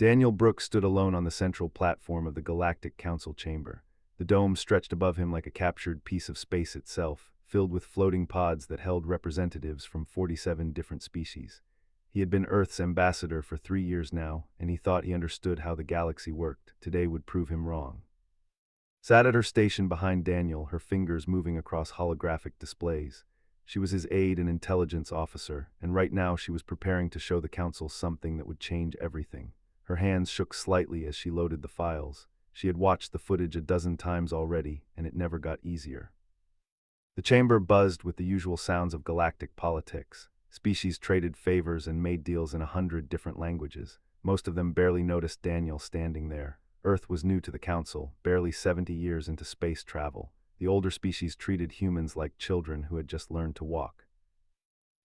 Daniel Brooks stood alone on the central platform of the Galactic Council chamber. The dome stretched above him like a captured piece of space itself, filled with floating pods that held representatives from 47 different species. He had been Earth's ambassador for 3 years now, and he thought he understood how the galaxy worked. Today would prove him wrong. Sat at her station behind Daniel, her fingers moving across holographic displays. She was his aide and intelligence officer, and right now she was preparing to show the Council something that would change everything. Her hands shook slightly as she loaded the files. She had watched the footage a dozen times already, and it never got easier. The chamber buzzed with the usual sounds of galactic politics. Species traded favors and made deals in 100 different languages. Most of them barely noticed Daniel standing there. Earth was new to the Council, barely 70 years into space travel. The older species treated humans like children who had just learned to walk.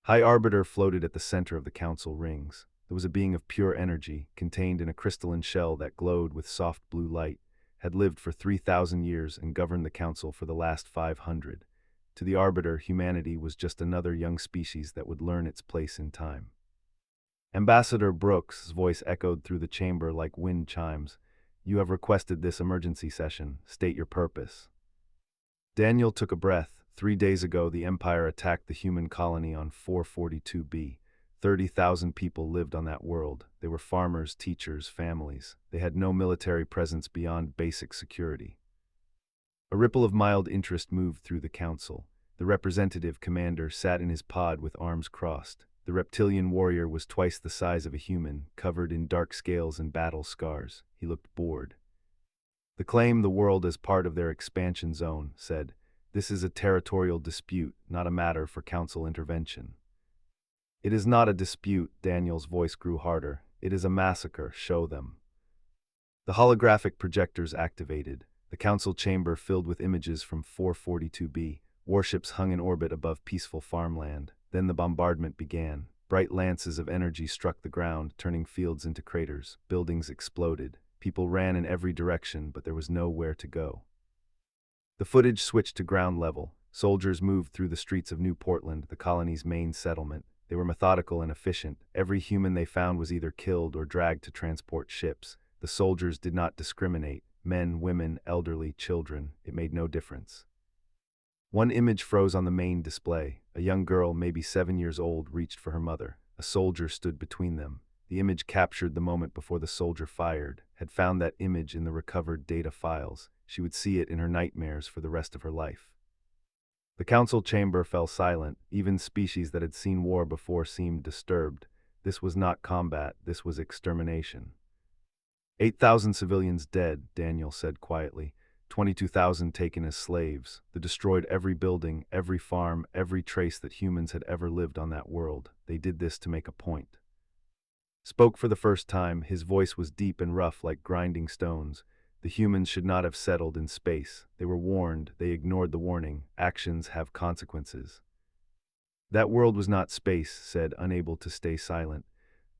High Arbiter floated at the center of the Council rings. There was a being of pure energy, contained in a crystalline shell that glowed with soft blue light, had lived for 3,000 years and governed the Council for the last 500. To the Arbiter, humanity was just another young species that would learn its place in time. Ambassador Brooks' voice echoed through the chamber like wind chimes. "You have requested this emergency session. State your purpose." Daniel took a breath. 3 days ago, the Empire attacked the human colony on 442b. 30,000 people lived on that world. They were farmers, teachers, families. They had no military presence beyond basic security. A ripple of mild interest moved through the Council. The representative commander sat in his pod with arms crossed. The reptilian warrior was twice the size of a human, covered in dark scales and battle scars. He looked bored. "They claim the world as part of their expansion zone," said. "This is a territorial dispute, not a matter for Council intervention." "It is not a dispute," Daniel's voice grew harder. "It is a massacre. Show them." The holographic projectors activated. The Council chamber filled with images from 442b. Warships hung in orbit above peaceful farmland. Then the bombardment began. Bright lances of energy struck the ground, turning fields into craters. Buildings exploded. People ran in every direction, but there was nowhere to go. The footage switched to ground level. Soldiers moved through the streets of New Portland, the colony's main settlement. They were methodical and efficient. Every human they found was either killed or dragged to transport ships. The soldiers did not discriminate. Men, women, elderly, children. It made no difference. One image froze on the main display. A young girl, maybe 7 years old, reached for her mother. A soldier stood between them. The image captured the moment before the soldier fired. Had found that image in the recovered data files. She would see it in her nightmares for the rest of her life. The Council chamber fell silent. Even species that had seen war before seemed disturbed. This was not combat, this was extermination. 8,000 civilians dead, Daniel said quietly. 22,000 taken as slaves. They destroyed every building, every farm, every trace that humans had ever lived on that world. They did this to make a point. Spoke for the first time. His voice was deep and rough like grinding stones. The humans should not have settled in space. They were warned. They ignored the warning. Actions have consequences. That world was not space, said, unable to stay silent.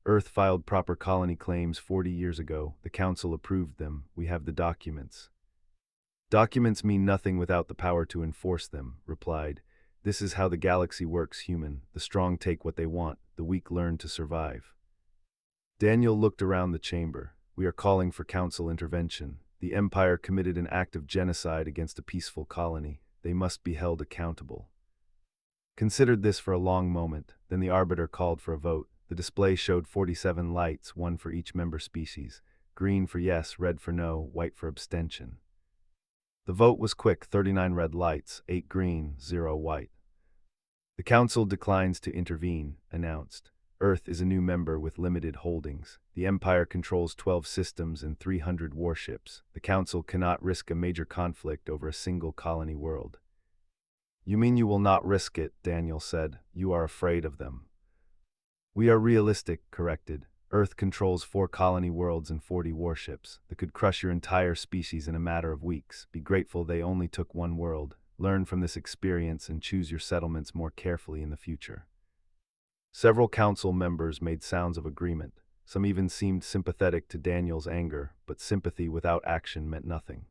Earth filed proper colony claims 40 years ago. The Council approved them. We have the documents. Documents mean nothing without the power to enforce them, replied. This is how the galaxy works, human. The strong take what they want. The weak learn to survive. Daniel looked around the chamber. We are calling for Council intervention. The Empire committed an act of genocide against a peaceful colony. They must be held accountable. Considered this for a long moment. Then the Arbiter called for a vote. The display showed 47 lights, one for each member species. Green for yes, red for no, white for abstention. The vote was quick, 39 red lights, 8 green, 0 white. The Council declines to intervene, announced. Earth is a new member with limited holdings. The Empire controls 12 systems and 300 warships. The Council cannot risk a major conflict over a single colony world. You mean you will not risk it, Daniel said. You are afraid of them. We are realistic, corrected. Earth controls 4 colony worlds and 40 warships that could crush your entire species in a matter of weeks. Be grateful they only took one world. Learn from this experience and choose your settlements more carefully in the future. Several Council members made sounds of agreement. Some even seemed sympathetic to Daniel's anger, but sympathy without action meant nothing.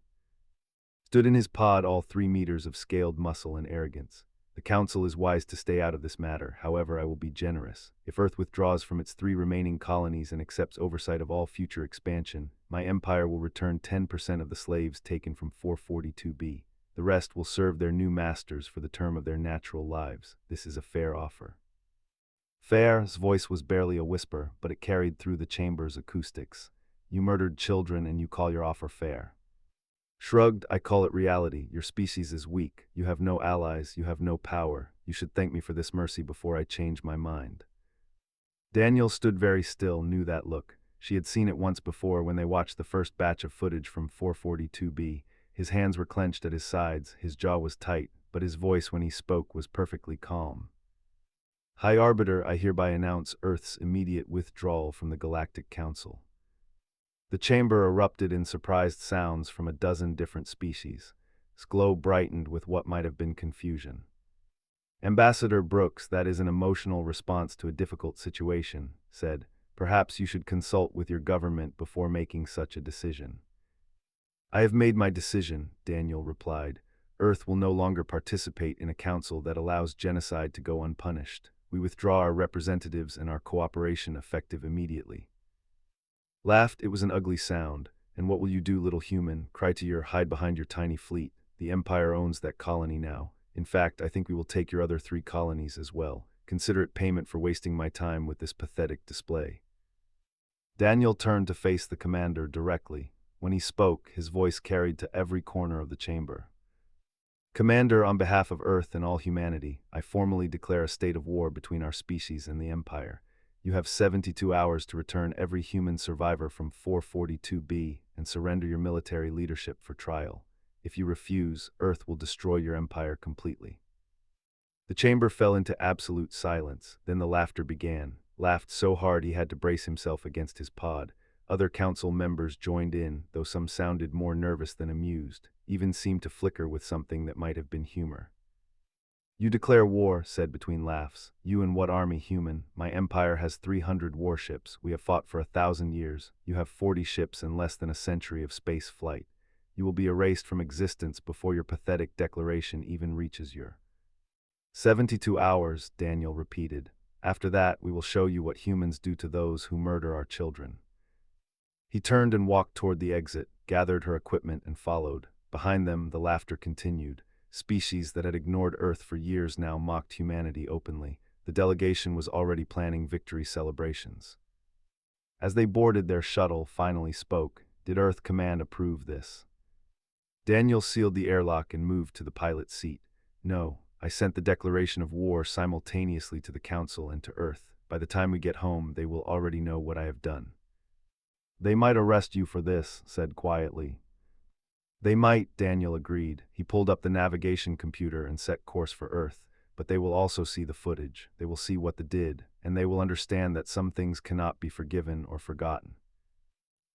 Stood in his pod all 3 meters of scaled muscle and arrogance. The Council is wise to stay out of this matter, however, I will be generous. If Earth withdraws from its 3 remaining colonies and accepts oversight of all future expansion, my empire will return 10% of the slaves taken from 442b. The rest will serve their new masters for the term of their natural lives. This is a fair offer. Fair's voice was barely a whisper, but it carried through the chamber's acoustics. You murdered children and you call your offer fair. Shrugged, I call it reality. Your species is weak. You have no allies. You have no power. You should thank me for this mercy before I change my mind. Daniel stood very still, knew that look. She had seen it once before when they watched the first batch of footage from 442b. His hands were clenched at his sides, his jaw was tight, but his voice when he spoke was perfectly calm. High Arbiter, I hereby announce Earth's immediate withdrawal from the Galactic Council. The chamber erupted in surprised sounds from a dozen different species. Its glow brightened with what might have been confusion. Ambassador Brooks, that is an emotional response to a difficult situation, said, perhaps you should consult with your government before making such a decision. I have made my decision, Daniel replied. Earth will no longer participate in a council that allows genocide to go unpunished. We withdraw our representatives and our cooperation effective immediately. Laughed, it was an ugly sound. And what will you do, little human? Cry to your hide behind your tiny fleet. The Empire owns that colony now. In fact, I think we will take your other 3 colonies as well. Consider it payment for wasting my time with this pathetic display. Daniel turned to face the commander directly. When he spoke, his voice carried to every corner of the chamber. Commander, on behalf of Earth and all humanity, I formally declare a state of war between our species and the Empire. You have 72 hours to return every human survivor from 442b and surrender your military leadership for trial. If you refuse, Earth will destroy your empire completely. The chamber fell into absolute silence. Then the laughter began. Laughed so hard he had to brace himself against his pod. Other council members joined in, though some sounded more nervous than amused, even seemed to flicker with something that might have been humor. You declare war, said between laughs. You and what army, human? My empire has 300 warships. We have fought for 1,000 years. You have 40 ships and less than a century of space flight. You will be erased from existence before your pathetic declaration even reaches your 72 hours, Daniel repeated. After that, we will show you what humans do to those who murder our children. He turned and walked toward the exit, gathered her equipment and followed. Behind them, the laughter continued. Species that had ignored Earth for years now mocked humanity openly. The delegation was already planning victory celebrations. As they boarded, their shuttle finally spoke. Did Earth Command approve this? Daniel sealed the airlock and moved to the pilot's seat. No, I sent the declaration of war simultaneously to the Council and to Earth. By the time we get home, they will already know what I have done. They might arrest you for this, said quietly. They might, Daniel agreed. He pulled up the navigation computer and set course for Earth. But they will also see the footage. They will see what they did, and they will understand that some things cannot be forgiven or forgotten.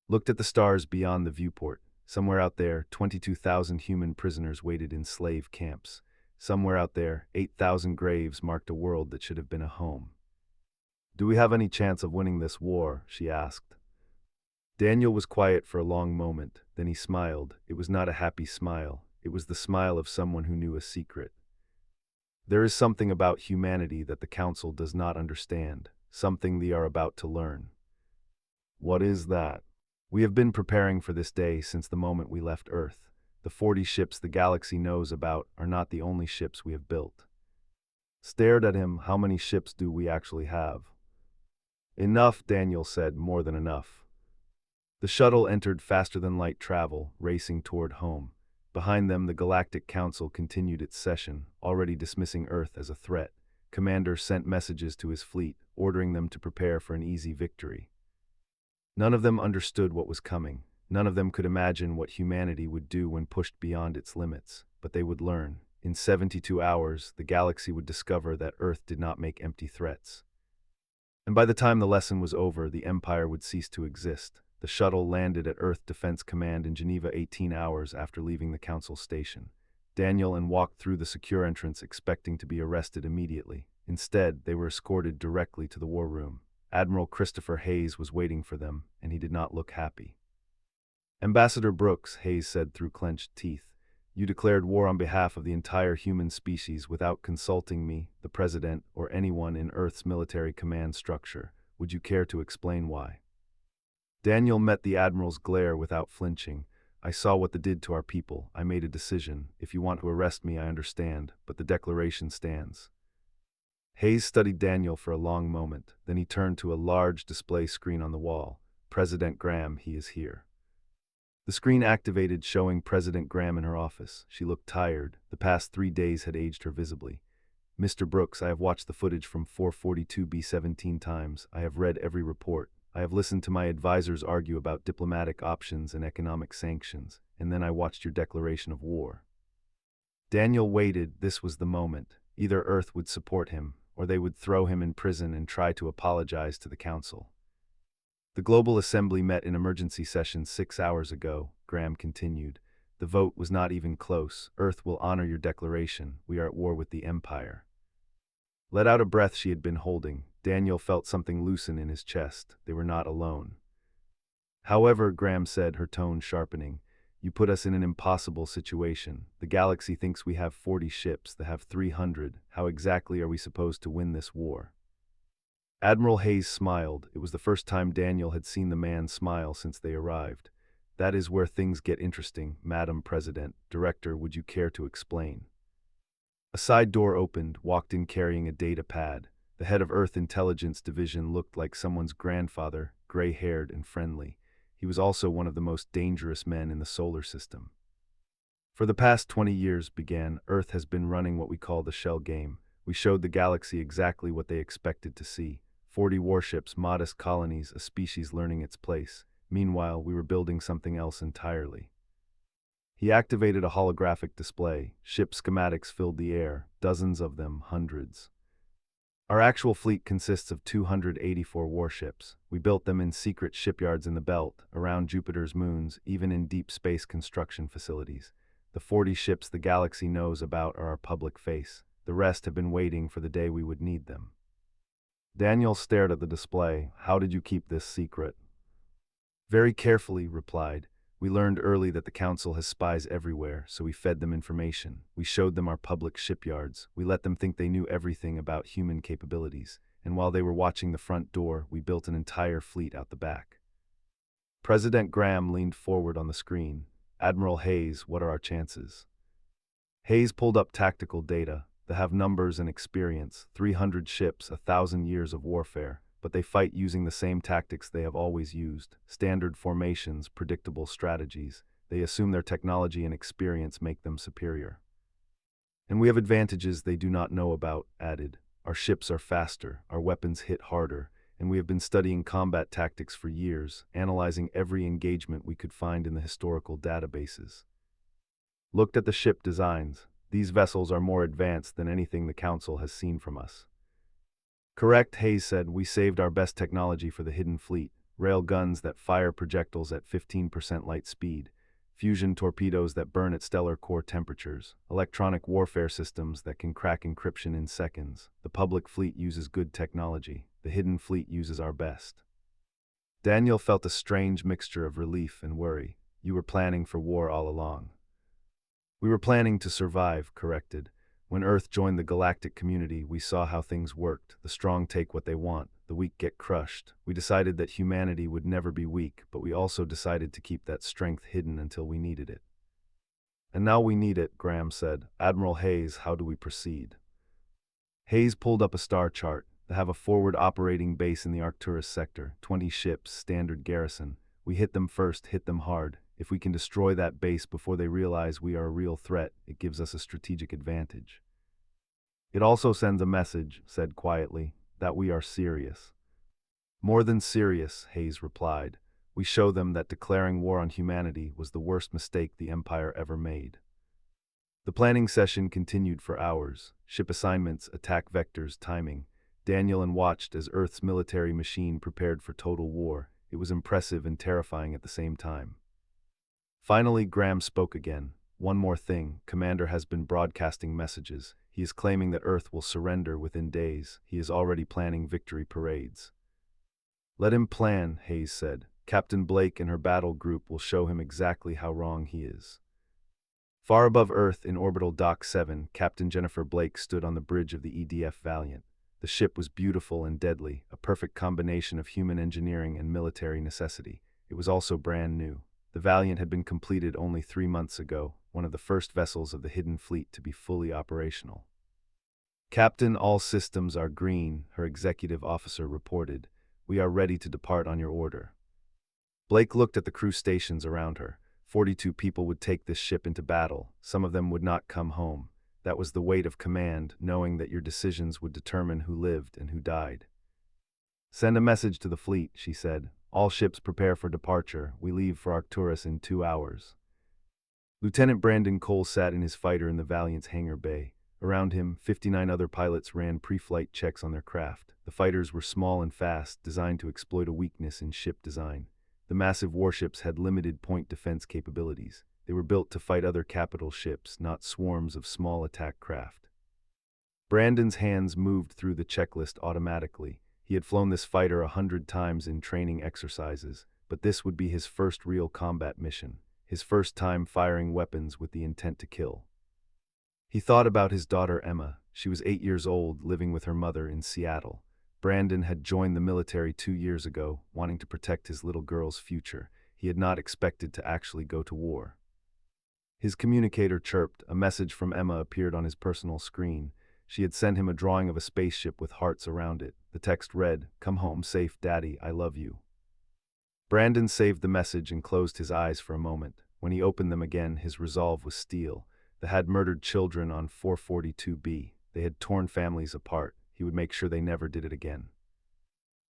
Looked at the stars beyond the viewport. Somewhere out there, 22,000 human prisoners waited in slave camps. Somewhere out there, 8,000 graves marked a world that should have been a home. Do we have any chance of winning this war? She asked. Daniel was quiet for a long moment, then he smiled. It was not a happy smile. It was the smile of someone who knew a secret. There is something about humanity that the Council does not understand, something they are about to learn. What is that? We have been preparing for this day since the moment we left Earth. The 40 ships the galaxy knows about are not the only ships we have built. Stared at him. How many ships do we actually have? Enough, Daniel said, more than enough. The shuttle entered faster than light travel, racing toward home. Behind them, the Galactic Council continued its session, already dismissing Earth as a threat. Commander sent messages to his fleet, ordering them to prepare for an easy victory. None of them understood what was coming. None of them could imagine what humanity would do when pushed beyond its limits. But they would learn. In 72 hours, the galaxy would discover that Earth did not make empty threats. And by the time the lesson was over, the Empire would cease to exist. The shuttle landed at Earth Defense Command in Geneva 18 hours after leaving the Council station. Daniel and walked through the secure entrance expecting to be arrested immediately. Instead, they were escorted directly to the war room. Admiral Christopher Hayes was waiting for them, and he did not look happy. Ambassador Brooks, Hayes said through clenched teeth, You declared war on behalf of the entire human species without consulting me, the President, or anyone in Earth's military command structure. Would you care to explain why? Daniel met the Admiral's glare without flinching. I saw what that did to our people. I made a decision. If you want to arrest me, I understand, but the declaration stands. Hayes studied Daniel for a long moment. Then he turned to a large display screen on the wall. President Graham, he is here. The screen activated, showing President Graham in her office. She looked tired. The past 3 days had aged her visibly. Mr. Brooks, I have watched the footage from 442B 17 times. I have read every report. I have listened to my advisors argue about diplomatic options and economic sanctions, and then I watched your declaration of war. Daniel waited. This was the moment. Either Earth would support him, or they would throw him in prison and try to apologize to the Council. The Global Assembly met in emergency session 6 hours ago, Graham continued. The vote was not even close. Earth will honor your declaration. We are at war with the Empire. Let out a breath she had been holding. Daniel felt something loosen in his chest. They were not alone. However, Graham said, her tone sharpening, you put us in an impossible situation. The galaxy thinks we have 40 ships. They have 300. How exactly are we supposed to win this war? Admiral Hayes smiled. It was the first time Daniel had seen the man smile since they arrived. That is where things get interesting, Madam President. Director, would you care to explain? A side door opened, walked in carrying a data pad. The head of Earth Intelligence Division looked like someone's grandfather, gray-haired and friendly. He was also one of the most dangerous men in the solar system. For the past 20 years, began, Earth has been running what we call the shell game. We showed the galaxy exactly what they expected to see. 40 warships, modest colonies, a species learning its place. Meanwhile, we were building something else entirely. He activated a holographic display. Ship schematics filled the air, dozens of them, hundreds. Our actual fleet consists of 284 warships. We built them in secret shipyards in the belt, around Jupiter's moons, even in deep space construction facilities. The 40 ships the galaxy knows about are our public face. The rest have been waiting for the day we would need them. Daniel stared at the display. How did you keep this secret? Very carefully, replied. We learned early that the Council has spies everywhere, so we fed them information. We showed them our public shipyards. We let them think they knew everything about human capabilities. And while they were watching the front door, we built an entire fleet out the back. President Graham leaned forward on the screen. Admiral Hayes, what are our chances? Hayes pulled up tactical data. They have numbers and experience, 300 ships, 1,000 years of warfare, but they fight using the same tactics they have always used, standard formations, predictable strategies. They assume their technology and experience make them superior. And we have advantages they do not know about, added. Our ships are faster, our weapons hit harder, and we have been studying combat tactics for years, analyzing every engagement we could find in the historical databases. Looked at the ship designs. These vessels are more advanced than anything the Council has seen from us. Correct, Hayes said. We saved our best technology for the hidden fleet. Rail guns that fire projectiles at 15% light speed. Fusion torpedoes that burn at stellar core temperatures. Electronic warfare systems that can crack encryption in seconds. The public fleet uses good technology. The hidden fleet uses our best. Daniel felt a strange mixture of relief and worry. You were planning for war all along. We were planning to survive, corrected. When Earth joined the galactic community, we saw how things worked. The strong take what they want, the weak get crushed. We decided that humanity would never be weak, but we also decided to keep that strength hidden until we needed it. And now we need it, Graham said. Admiral Hayes, how do we proceed? Hayes pulled up a star chart. They have a forward operating base in the Arcturus sector, 20 ships, standard garrison. We hit them first, hit them hard. If we can destroy that base before they realize we are a real threat, it gives us a strategic advantage. It also sends a message, said quietly, that we are serious. More than serious, Hayes replied. We show them that declaring war on humanity was the worst mistake the Empire ever made. The planning session continued for hours. Ship assignments, attack vectors, timing. Daniel watched as Earth's military machine prepared for total war. It was impressive and terrifying at the same time. Finally, Graham spoke again. One more thing, Commander has been broadcasting messages. He is claiming that Earth will surrender within days. He is already planning victory parades. Let him plan, Hayes said. Captain Blake and her battle group will show him exactly how wrong he is. Far above Earth in orbital Dock 7, Captain Jennifer Blake stood on the bridge of the EDF Valiant. The ship was beautiful and deadly, a perfect combination of human engineering and military necessity. It was also brand new. The Valiant had been completed only 3 months ago, one of the first vessels of the Hidden Fleet to be fully operational. Captain, all systems are green, her executive officer reported. We are ready to depart on your order. Blake looked at the crew stations around her. 42 people would take this ship into battle. Some of them would not come home. That was the weight of command, knowing that your decisions would determine who lived and who died. Send a message to the fleet, she said. All ships prepare for departure. We leave for Arcturus in 2 hours. Lieutenant Brandon Cole sat in his fighter in the Valiant's hangar bay. Around him, 59 other pilots ran pre-flight checks on their craft. The fighters were small and fast, designed to exploit a weakness in ship design. The massive warships had limited point defense capabilities. They were built to fight other capital ships, not swarms of small attack craft. Brandon's hands moved through the checklist automatically. He had flown this fighter 100 times in training exercises, but this would be his first real combat mission, his first time firing weapons with the intent to kill. He thought about his daughter Emma. She was 8 years old, living with her mother in Seattle. Brandon had joined the military 2 years ago, wanting to protect his little girl's future. He had not expected to actually go to war. His communicator chirped. A message from Emma appeared on his personal screen. She had sent him a drawing of a spaceship with hearts around it. The text read, "Come home safe, Daddy, I love you." Brandon saved the message and closed his eyes for a moment. When he opened them again, his resolve was steel. They had murdered children on 442B. They had torn families apart. He would make sure they never did it again.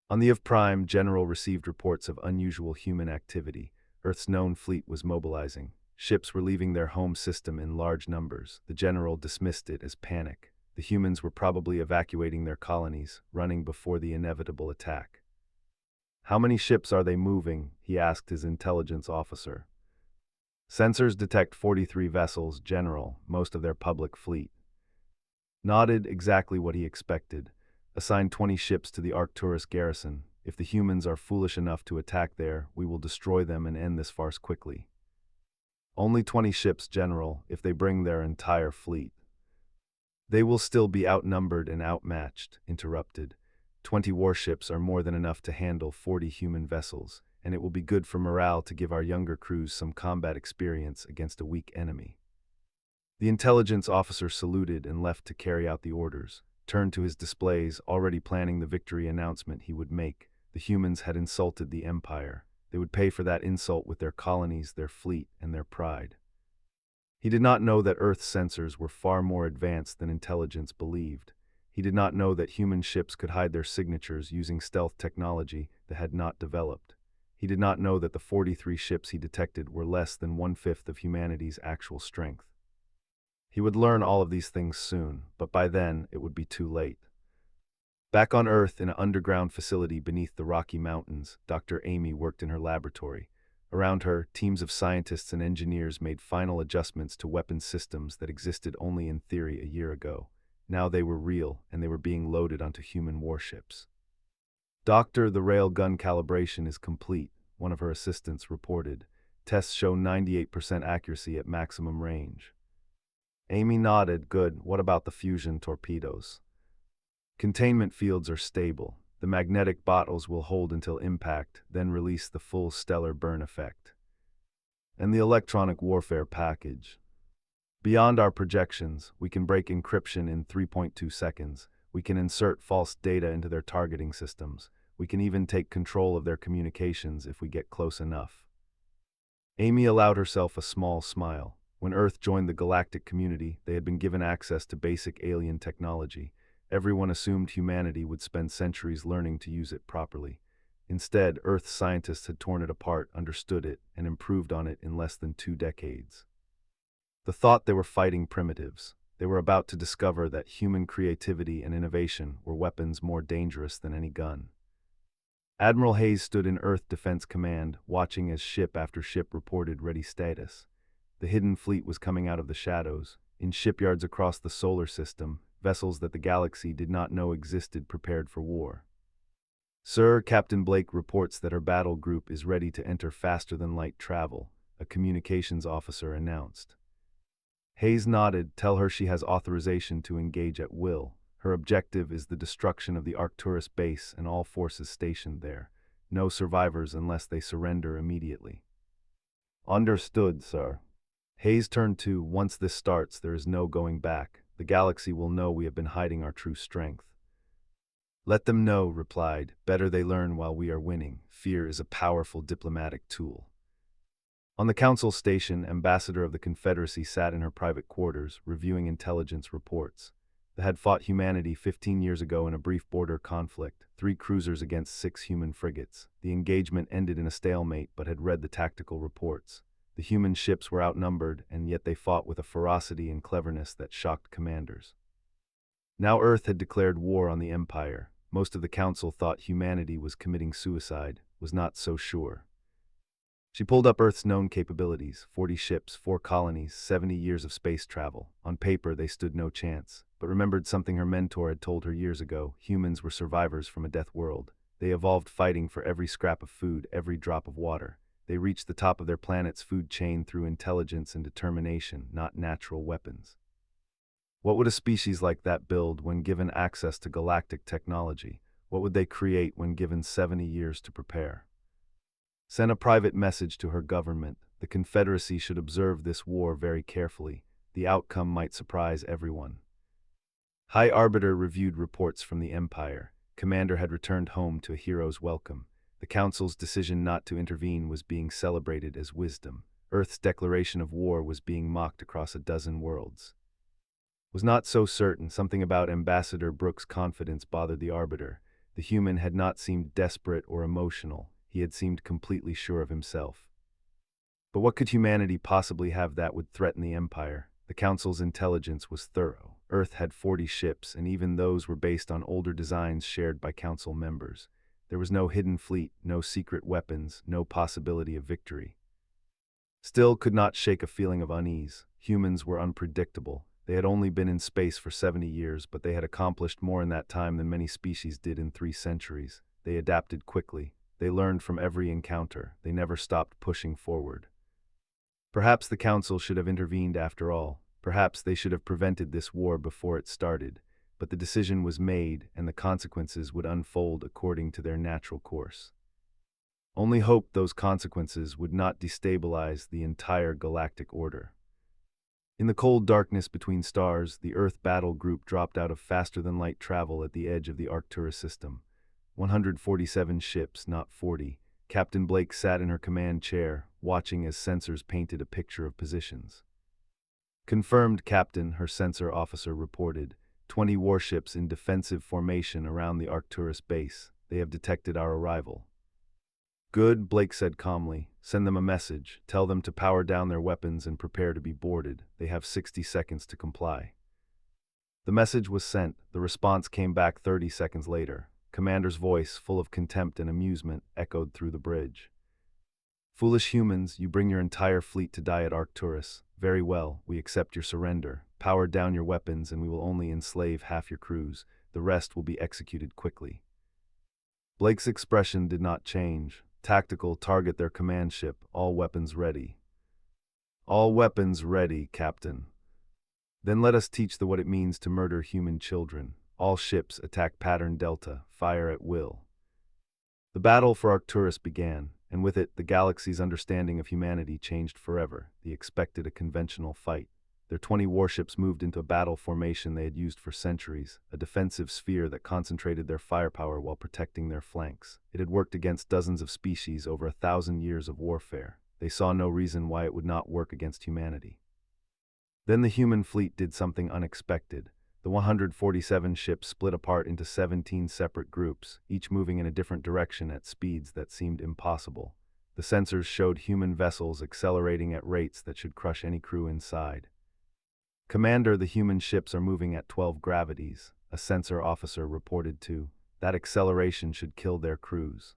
On the Eve Prime, General received reports of unusual human activity. Earth's known fleet was mobilizing. Ships were leaving their home system in large numbers. The General dismissed it as panic. The humans were probably evacuating their colonies, running before the inevitable attack. How many ships are they moving? He asked his intelligence officer. Sensors detect 43 vessels, General, most of their public fleet. Nodded, exactly what he expected. Assign 20 ships to the Arcturus garrison. If the humans are foolish enough to attack there, we will destroy them and end this farce quickly. Only 20 ships, General, if they bring their entire fleet. They will still be outnumbered and outmatched, interrupted. 20 warships are more than enough to handle 40 human vessels, and it will be good for morale to give our younger crews some combat experience against a weak enemy. The intelligence officer saluted and left to carry out the orders, turned to his displays, already planning the victory announcement he would make. The humans had insulted the Empire. They would pay for that insult with their colonies, their fleet, and their pride. He did not know that Earth's sensors were far more advanced than intelligence believed. He did not know that human ships could hide their signatures using stealth technology that had not developed. He did not know that the 43 ships he detected were less than 1/5 of humanity's actual strength. He would learn all of these things soon, but by then it would be too late. Back on Earth, in an underground facility beneath the Rocky Mountains, Dr. Amy worked in her laboratory. Around her, teams of scientists and engineers made final adjustments to weapons systems that existed only in theory a year ago. Now they were real, and they were being loaded onto human warships. "Doctor, the railgun calibration is complete," one of her assistants reported. "Tests show 98% accuracy at maximum range." Amy nodded. "Good. What about the fusion torpedoes?" "Containment fields are stable. The magnetic bottles will hold until impact, then release the full stellar burn effect." "And the electronic warfare package?" "Beyond our projections, we can break encryption in 3.2 seconds. We can insert false data into their targeting systems. We can even take control of their communications if we get close enough." Amy allowed herself a small smile. When Earth joined the galactic community, they had been given access to basic alien technology. Everyone assumed humanity would spend centuries learning to use it properly. Instead, Earth's scientists had torn it apart, understood it, and improved on it in less than 2 decades. The thought they were fighting primitives. They were about to discover that human creativity and innovation were weapons more dangerous than any gun. Admiral Hayes stood in Earth Defense Command, watching as ship after ship reported ready status. The Hidden Fleet was coming out of the shadows. In shipyards across the solar system, vessels that the galaxy did not know existed prepared for war. "Sir, Captain Blake reports that her battle group is ready to enter faster than light travel," a communications officer announced. Hayes nodded. Tell her she has authorization to engage at will. Her objective is the destruction of the Arcturus base and all forces stationed there. No survivors unless they surrender immediately. Understood, sir. Hayes turned to, once this starts, there is no going back. The galaxy will know we have been hiding our true strength. Let them know, replied. Better they learn while we are winning. Fear is a powerful diplomatic tool. On the council station, Ambassador of the Confederacy sat in her private quarters, reviewing intelligence reports. They had fought humanity 15 years ago in a brief border conflict, 3 cruisers against 6 human frigates. The engagement ended in a stalemate, but had read the tactical reports. The human ships were outnumbered, and yet they fought with a ferocity and cleverness that shocked commanders. Now Earth had declared war on the Empire. Most of the council thought humanity was committing suicide, was not so sure. She pulled up Earth's known capabilities: 40 ships, 4 colonies, 70 years of space travel. On paper, they stood no chance, but remembered something her mentor had told her years ago: humans were survivors from a death world. They evolved fighting for every scrap of food, every drop of water. They reached the top of their planet's food chain through intelligence and determination, not natural weapons. What would a species like that build when given access to galactic technology? What would they create when given 70 years to prepare? Send a private message to her government. The Confederacy should observe this war very carefully. The outcome might surprise everyone. High Arbiter reviewed reports from the Empire. Commander had returned home to a hero's welcome. The Council's decision not to intervene was being celebrated as wisdom. Earth's declaration of war was being mocked across a dozen worlds. Was not so certain. Something about Ambassador Brooks' confidence bothered the Arbiter. The human had not seemed desperate or emotional. He had seemed completely sure of himself. But what could humanity possibly have that would threaten the Empire? The Council's intelligence was thorough. Earth had 40 ships, and even those were based on older designs shared by Council members. There was no hidden fleet, no secret weapons, no possibility of victory. Still could not shake a feeling of unease. Humans were unpredictable. They had only been in space for 70 years, but they had accomplished more in that time than many species did in 3 centuries. They adapted quickly. They learned from every encounter. They never stopped pushing forward. Perhaps the Council should have intervened after all. Perhaps they should have prevented this war before it started. But the decision was made, and the consequences would unfold according to their natural course. Only hope those consequences would not destabilize the entire galactic order. In the cold darkness between stars, the Earth battle group dropped out of faster-than-light travel at the edge of the Arcturus system. 147 ships, not 40. Captain Blake sat in her command chair, watching as sensors painted a picture of positions. Confirmed, Captain, her sensor officer reported. 20 warships in defensive formation around the Arcturus base. They have detected our arrival. Good, Blake said calmly. Send them a message. Tell them to power down their weapons and prepare to be boarded. They have 60 seconds to comply. The message was sent. The response came back 30 seconds later. Commander's voice, full of contempt and amusement, echoed through the bridge. Foolish humans, you bring your entire fleet to die at Arcturus. Very well, we accept your surrender. Power down your weapons and we will only enslave half your crews. The rest will be executed quickly. Blake's expression did not change. Tactical, target their command ship. All weapons ready. All weapons ready, Captain. Then let us teach them what it means to murder human children. All ships attack pattern Delta, fire at will. The battle for Arcturus began, and with it, the galaxy's understanding of humanity changed forever. They expected a conventional fight. Their 20 warships moved into a battle formation they had used for centuries, a defensive sphere that concentrated their firepower while protecting their flanks. It had worked against dozens of species over 1,000 years of warfare. They saw no reason why it would not work against humanity. Then the human fleet did something unexpected. The 147 ships split apart into 17 separate groups, each moving in a different direction at speeds that seemed impossible. The sensors showed human vessels accelerating at rates that should crush any crew inside. Commander, the human ships are moving at 12 gravities, a sensor officer reported to. That acceleration should kill their crews.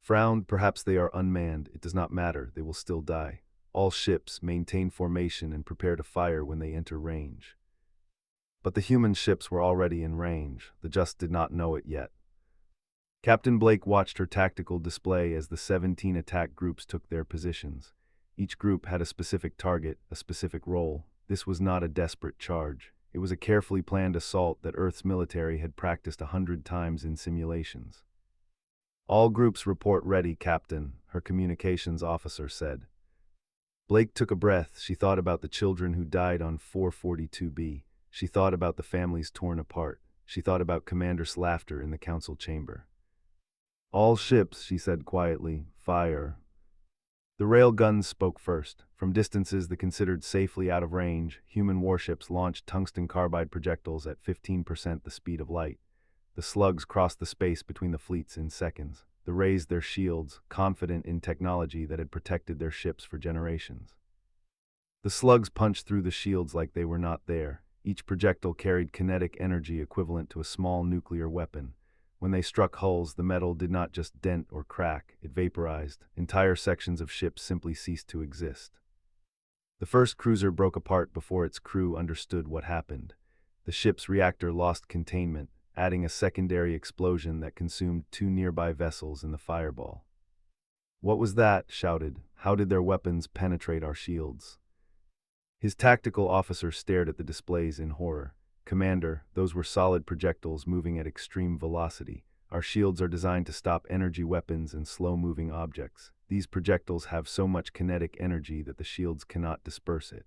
Frowned, perhaps they are unmanned. It does not matter, they will still die. All ships maintain formation and prepare to fire when they enter range. But the human ships were already in range. They just did not know it yet. Captain Blake watched her tactical display as the 17 attack groups took their positions. Each group had a specific target, a specific role. This was not a desperate charge. It was a carefully planned assault that Earth's military had practiced 100 times in simulations. "All groups report ready, Captain," her communications officer said. Blake took a breath. She thought about the children who died on 442B. She thought about the families torn apart. She thought about Commander's laughter in the council chamber. "All ships," she said quietly, "fire." The rail guns spoke first. From distances that considered safely out of range, human warships launched tungsten carbide projectiles at 15% the speed of light. The slugs crossed the space between the fleets in seconds. They raised their shields, confident in technology that had protected their ships for generations. The slugs punched through the shields like they were not there. Each projectile carried kinetic energy equivalent to a small nuclear weapon. When they struck hulls, the metal did not just dent or crack, it vaporized. Entire sections of ships simply ceased to exist. The first cruiser broke apart before its crew understood what happened. The ship's reactor lost containment, adding a secondary explosion that consumed 2 nearby vessels in the fireball. "What was that?" shouted. "How did their weapons penetrate our shields?" His tactical officer stared at the displays in horror. "Commander, those were solid projectiles moving at extreme velocity. Our shields are designed to stop energy weapons and slow-moving objects. These projectiles have so much kinetic energy that the shields cannot disperse it."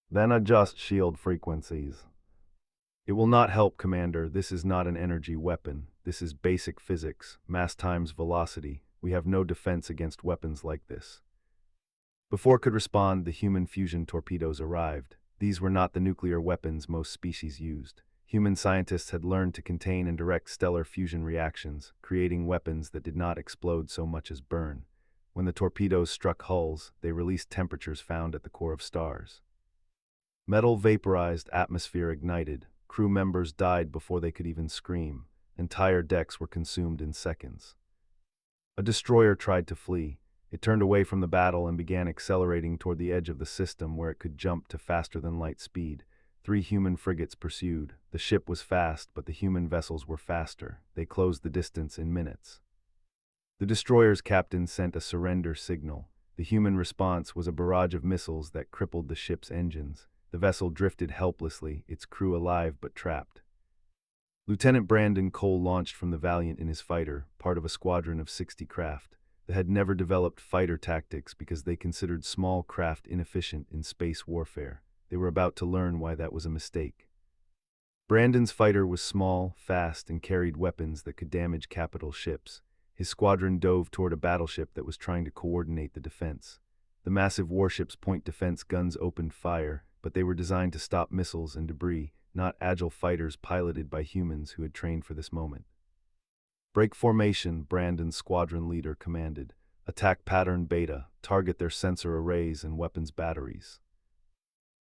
"Then adjust shield frequencies." "It will not help, Commander. This is not an energy weapon. This is basic physics, mass times velocity. We have no defense against weapons like this." Before it could respond, the human fusion torpedoes arrived. These were not the nuclear weapons most species used. Human scientists had learned to contain and direct stellar fusion reactions, creating weapons that did not explode so much as burn. When the torpedoes struck hulls, they released temperatures found at the core of stars. Metal vaporized, atmosphere ignited. Crew members died before they could even scream. Entire decks were consumed in seconds. A destroyer tried to flee. It turned away from the battle and began accelerating toward the edge of the system where it could jump to faster-than-light speed. 3 human frigates pursued. The ship was fast, but the human vessels were faster. They closed the distance in minutes. The destroyer's captain sent a surrender signal. The human response was a barrage of missiles that crippled the ship's engines. The vessel drifted helplessly, its crew alive but trapped. Lieutenant Brandon Cole launched from the Valiant in his fighter, part of a squadron of 60 craft. They had never developed fighter tactics because they considered small craft inefficient in space warfare. They were about to learn why that was a mistake. Brandon's fighter was small, fast, and carried weapons that could damage capital ships. His squadron dove toward a battleship that was trying to coordinate the defense. The massive warship's point defense guns opened fire, but they were designed to stop missiles and debris, not agile fighters piloted by humans who had trained for this moment. "Break formation," Brandon's squadron leader commanded. "Attack pattern beta, target their sensor arrays and weapons batteries."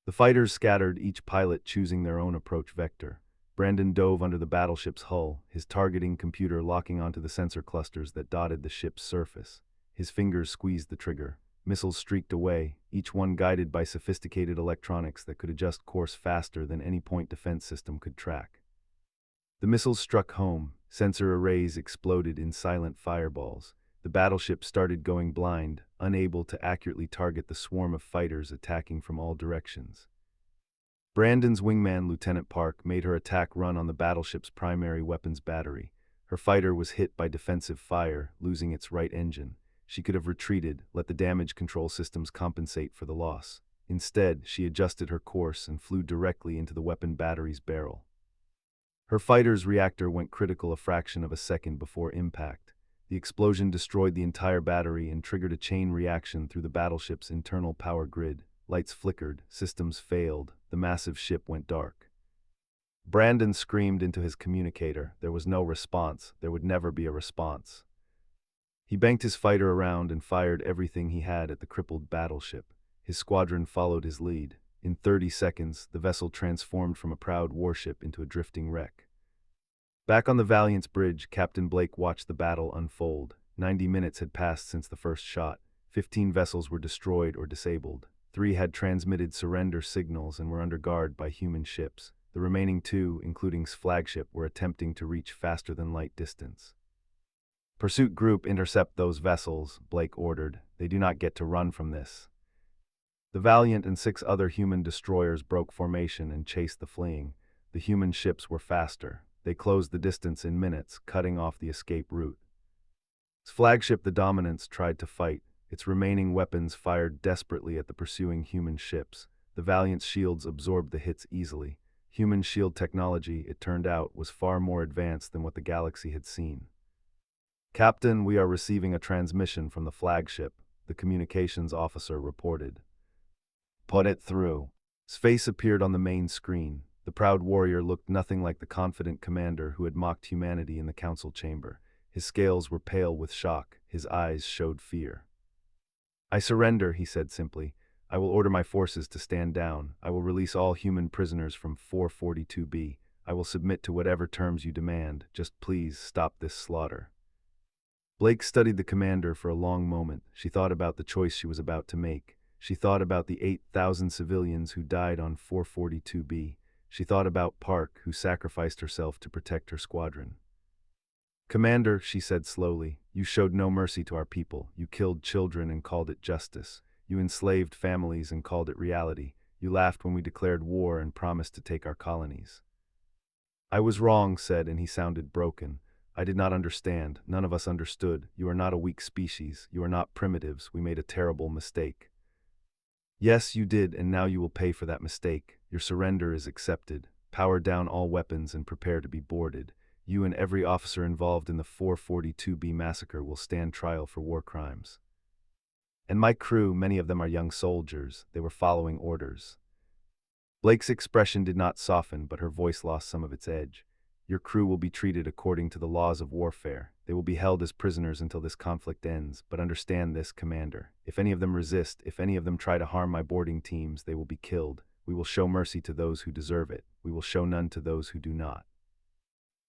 The fighters scattered, each pilot choosing their own approach vector. Brandon dove under the battleship's hull, his targeting computer locking onto the sensor clusters that dotted the ship's surface. His fingers squeezed the trigger. Missiles streaked away, each one guided by sophisticated electronics that could adjust course faster than any point defense system could track. The missiles struck home. Sensor arrays exploded in silent fireballs. The battleship started going blind, unable to accurately target the swarm of fighters attacking from all directions. Brandon's wingman, Lieutenant Park, made her attack run on the battleship's primary weapons battery. Her fighter was hit by defensive fire, losing its right engine. She could have retreated, let the damage control systems compensate for the loss. Instead, she adjusted her course and flew directly into the weapon battery's barrel. Her fighter's reactor went critical a fraction of a second before impact. The explosion destroyed the entire battery and triggered a chain reaction through the battleship's internal power grid. Lights flickered, systems failed, the massive ship went dark. Brandon screamed into his communicator. There was no response. There would never be a response. He banked his fighter around and fired everything he had at the crippled battleship. His squadron followed his lead. In 30 seconds, the vessel transformed from a proud warship into a drifting wreck. Back on the Valiant's bridge, Captain Blake watched the battle unfold. 90 minutes had passed since the first shot. 15 vessels were destroyed or disabled. 3 had transmitted surrender signals and were under guard by human ships. The remaining 2, including his flagship, were attempting to reach faster-than-light distance. "Pursuit group, intercept those vessels," Blake ordered. "They do not get to run from this." The Valiant and 6 other human destroyers broke formation and chased the fleeing. The human ships were faster. They closed the distance in minutes, cutting off the escape route. Its flagship, the Dominance, tried to fight. Its remaining weapons fired desperately at the pursuing human ships. The Valiant's shields absorbed the hits easily. Human shield technology, it turned out, was far more advanced than what the galaxy had seen. "Captain, we are receiving a transmission from the flagship," the communications officer reported. "Put it through." His face appeared on the main screen. The proud warrior looked nothing like the confident commander who had mocked humanity in the council chamber. His scales were pale with shock. His eyes showed fear. "I surrender," he said simply. "I will order my forces to stand down. I will release all human prisoners from 442B. I will submit to whatever terms you demand. Just please stop this slaughter." Blake studied the commander for a long moment. She thought about the choice she was about to make. She thought about the 8,000 civilians who died on 442B. She thought about Park, who sacrificed herself to protect her squadron. "Commander," she said slowly, "you showed no mercy to our people. You killed children and called it justice. You enslaved families and called it reality. You laughed when we declared war and promised to take our colonies." "I was wrong," said, and he sounded broken. "I did not understand. None of us understood. You are not a weak species. You are not primitives. We made a terrible mistake." "Yes, you did, and now you will pay for that mistake. Your surrender is accepted. Power down all weapons and prepare to be boarded. You and every officer involved in the 442B massacre will stand trial for war crimes." "And my crew, many of them are young soldiers. They were following orders." Blake's expression did not soften, but her voice lost some of its edge. "Your crew will be treated according to the laws of warfare. They will be held as prisoners until this conflict ends. But understand this, Commander. If any of them resist, if any of them try to harm my boarding teams, they will be killed. We will show mercy to those who deserve it. We will show none to those who do not."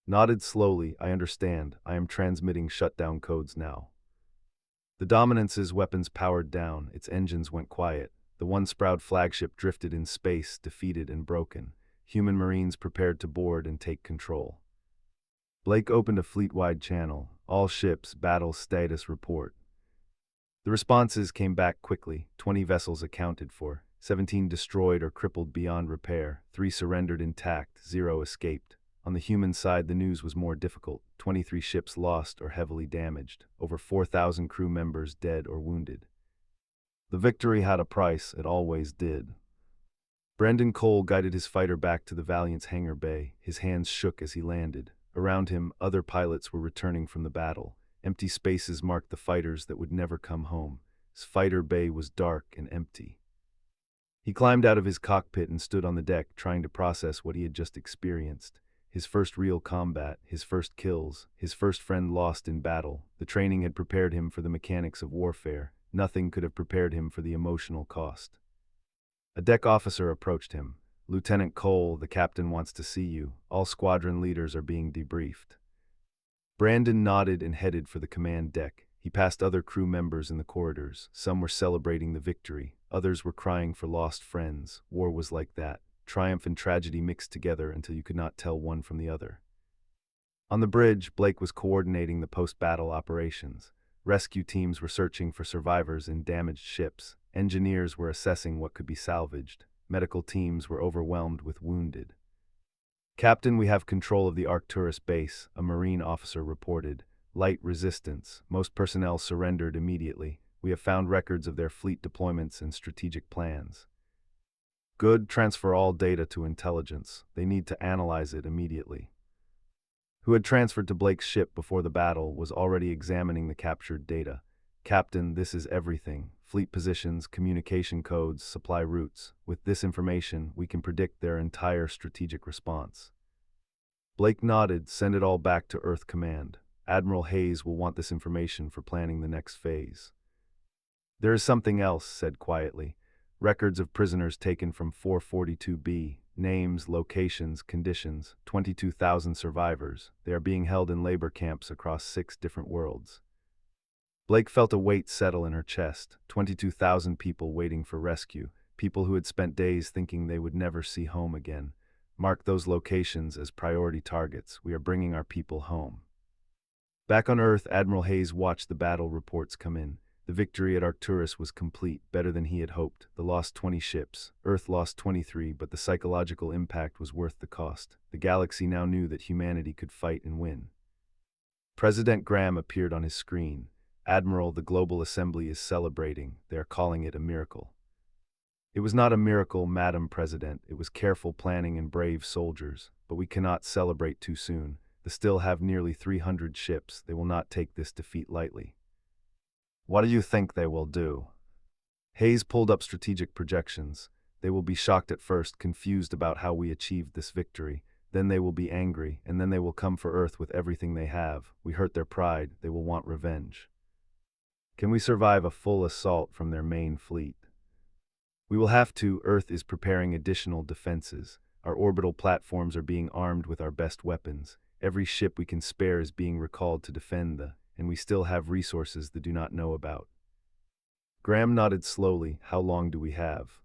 Nodded slowly. "I understand. I am transmitting shutdown codes now." The Dominance's weapons powered down. Its engines went quiet. The one-Sprout flagship drifted in space, defeated and broken. Human Marines prepared to board and take control. Blake opened a fleet-wide channel. "All ships, battle status report." The responses came back quickly. 20 vessels accounted for. 17 destroyed or crippled beyond repair. 3 surrendered intact. 0 escaped. On the human side, the news was more difficult. 23 ships lost or heavily damaged. Over 4,000 crew members dead or wounded. The victory had a price. It always did. Brendan Cole guided his fighter back to the Valiant's hangar bay. His hands shook as he landed. Around him, other pilots were returning from the battle. Empty spaces marked the fighters that would never come home. His fighter bay was dark and empty. He climbed out of his cockpit and stood on the deck, trying to process what he had just experienced. His first real combat, his first kills, his first friend lost in battle. The training had prepared him for the mechanics of warfare. Nothing could have prepared him for the emotional cost. A deck officer approached him. "Lieutenant Cole, the captain wants to see you. All squadron leaders are being debriefed." Brandon nodded and headed for the command deck. He passed other crew members in the corridors. Some were celebrating the victory. Others were crying for lost friends. War was like that. Triumph and tragedy mixed together until you could not tell one from the other. On the bridge, Blake was coordinating the post-battle operations. Rescue teams were searching for survivors in damaged ships. Engineers were assessing what could be salvaged. Medical teams were overwhelmed with wounded. "Captain, we have control of the Arcturus base," a Marine officer reported. "Light resistance. Most personnel surrendered immediately. We have found records of their fleet deployments and strategic plans." "Good. Transfer all data to intelligence. They need to analyze it immediately." Who had transferred to Blake's ship before the battle was already examining the captured data. "Captain, this is everything. Fleet positions, communication codes, supply routes. With this information, we can predict their entire strategic response." Blake nodded. "Send it all back to Earth Command. Admiral Hayes will want this information for planning the next phase." "There is something else," said quietly. "Records of prisoners taken from 442B. Names, locations, conditions. 22,000 survivors. They are being held in labor camps across 6 different worlds." Blake felt a weight settle in her chest. 22,000 people waiting for rescue. People who had spent days thinking they would never see home again. "Mark those locations as priority targets. We are bringing our people home." Back on Earth, Admiral Hayes watched the battle reports come in. The victory at Arcturus was complete, better than he had hoped. The lost 20 ships. Earth lost 23, but the psychological impact was worth the cost. The galaxy now knew that humanity could fight and win. President Graham appeared on his screen. Admiral, the Global Assembly is celebrating. They are calling it a miracle. It was not a miracle, Madam President. It was careful planning and brave soldiers. But we cannot celebrate too soon. They still have nearly 300 ships. They will not take this defeat lightly. What do you think they will do? Hayes pulled up strategic projections. They will be shocked at first, confused about how we achieved this victory. Then they will be angry, and then they will come for Earth with everything they have. We hurt their pride. They will want revenge. Can we survive a full assault from their main fleet? We will have to. Earth is preparing additional defenses. Our orbital platforms are being armed with our best weapons. Every ship we can spare is being recalled to defend and we still have resources they do not know about. Graham nodded slowly. How long do we have?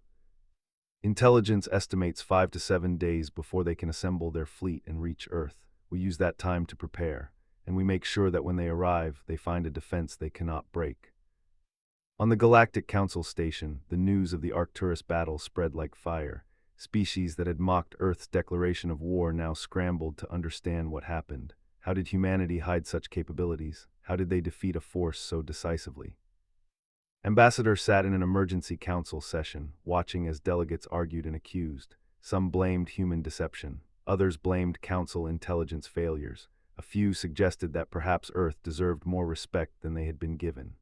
Intelligence estimates 5 to 7 days before they can assemble their fleet and reach Earth. We use that time to prepare, and we make sure that when they arrive, they find a defense they cannot break. On the Galactic Council station, the news of the Arcturus battle spread like fire. Species that had mocked Earth's declaration of war now scrambled to understand what happened. How did humanity hide such capabilities? How did they defeat a force so decisively? Ambassador sat in an emergency council session, watching as delegates argued and accused. Some blamed human deception. Others blamed council intelligence failures. A few suggested that perhaps Earth deserved more respect than they had been given.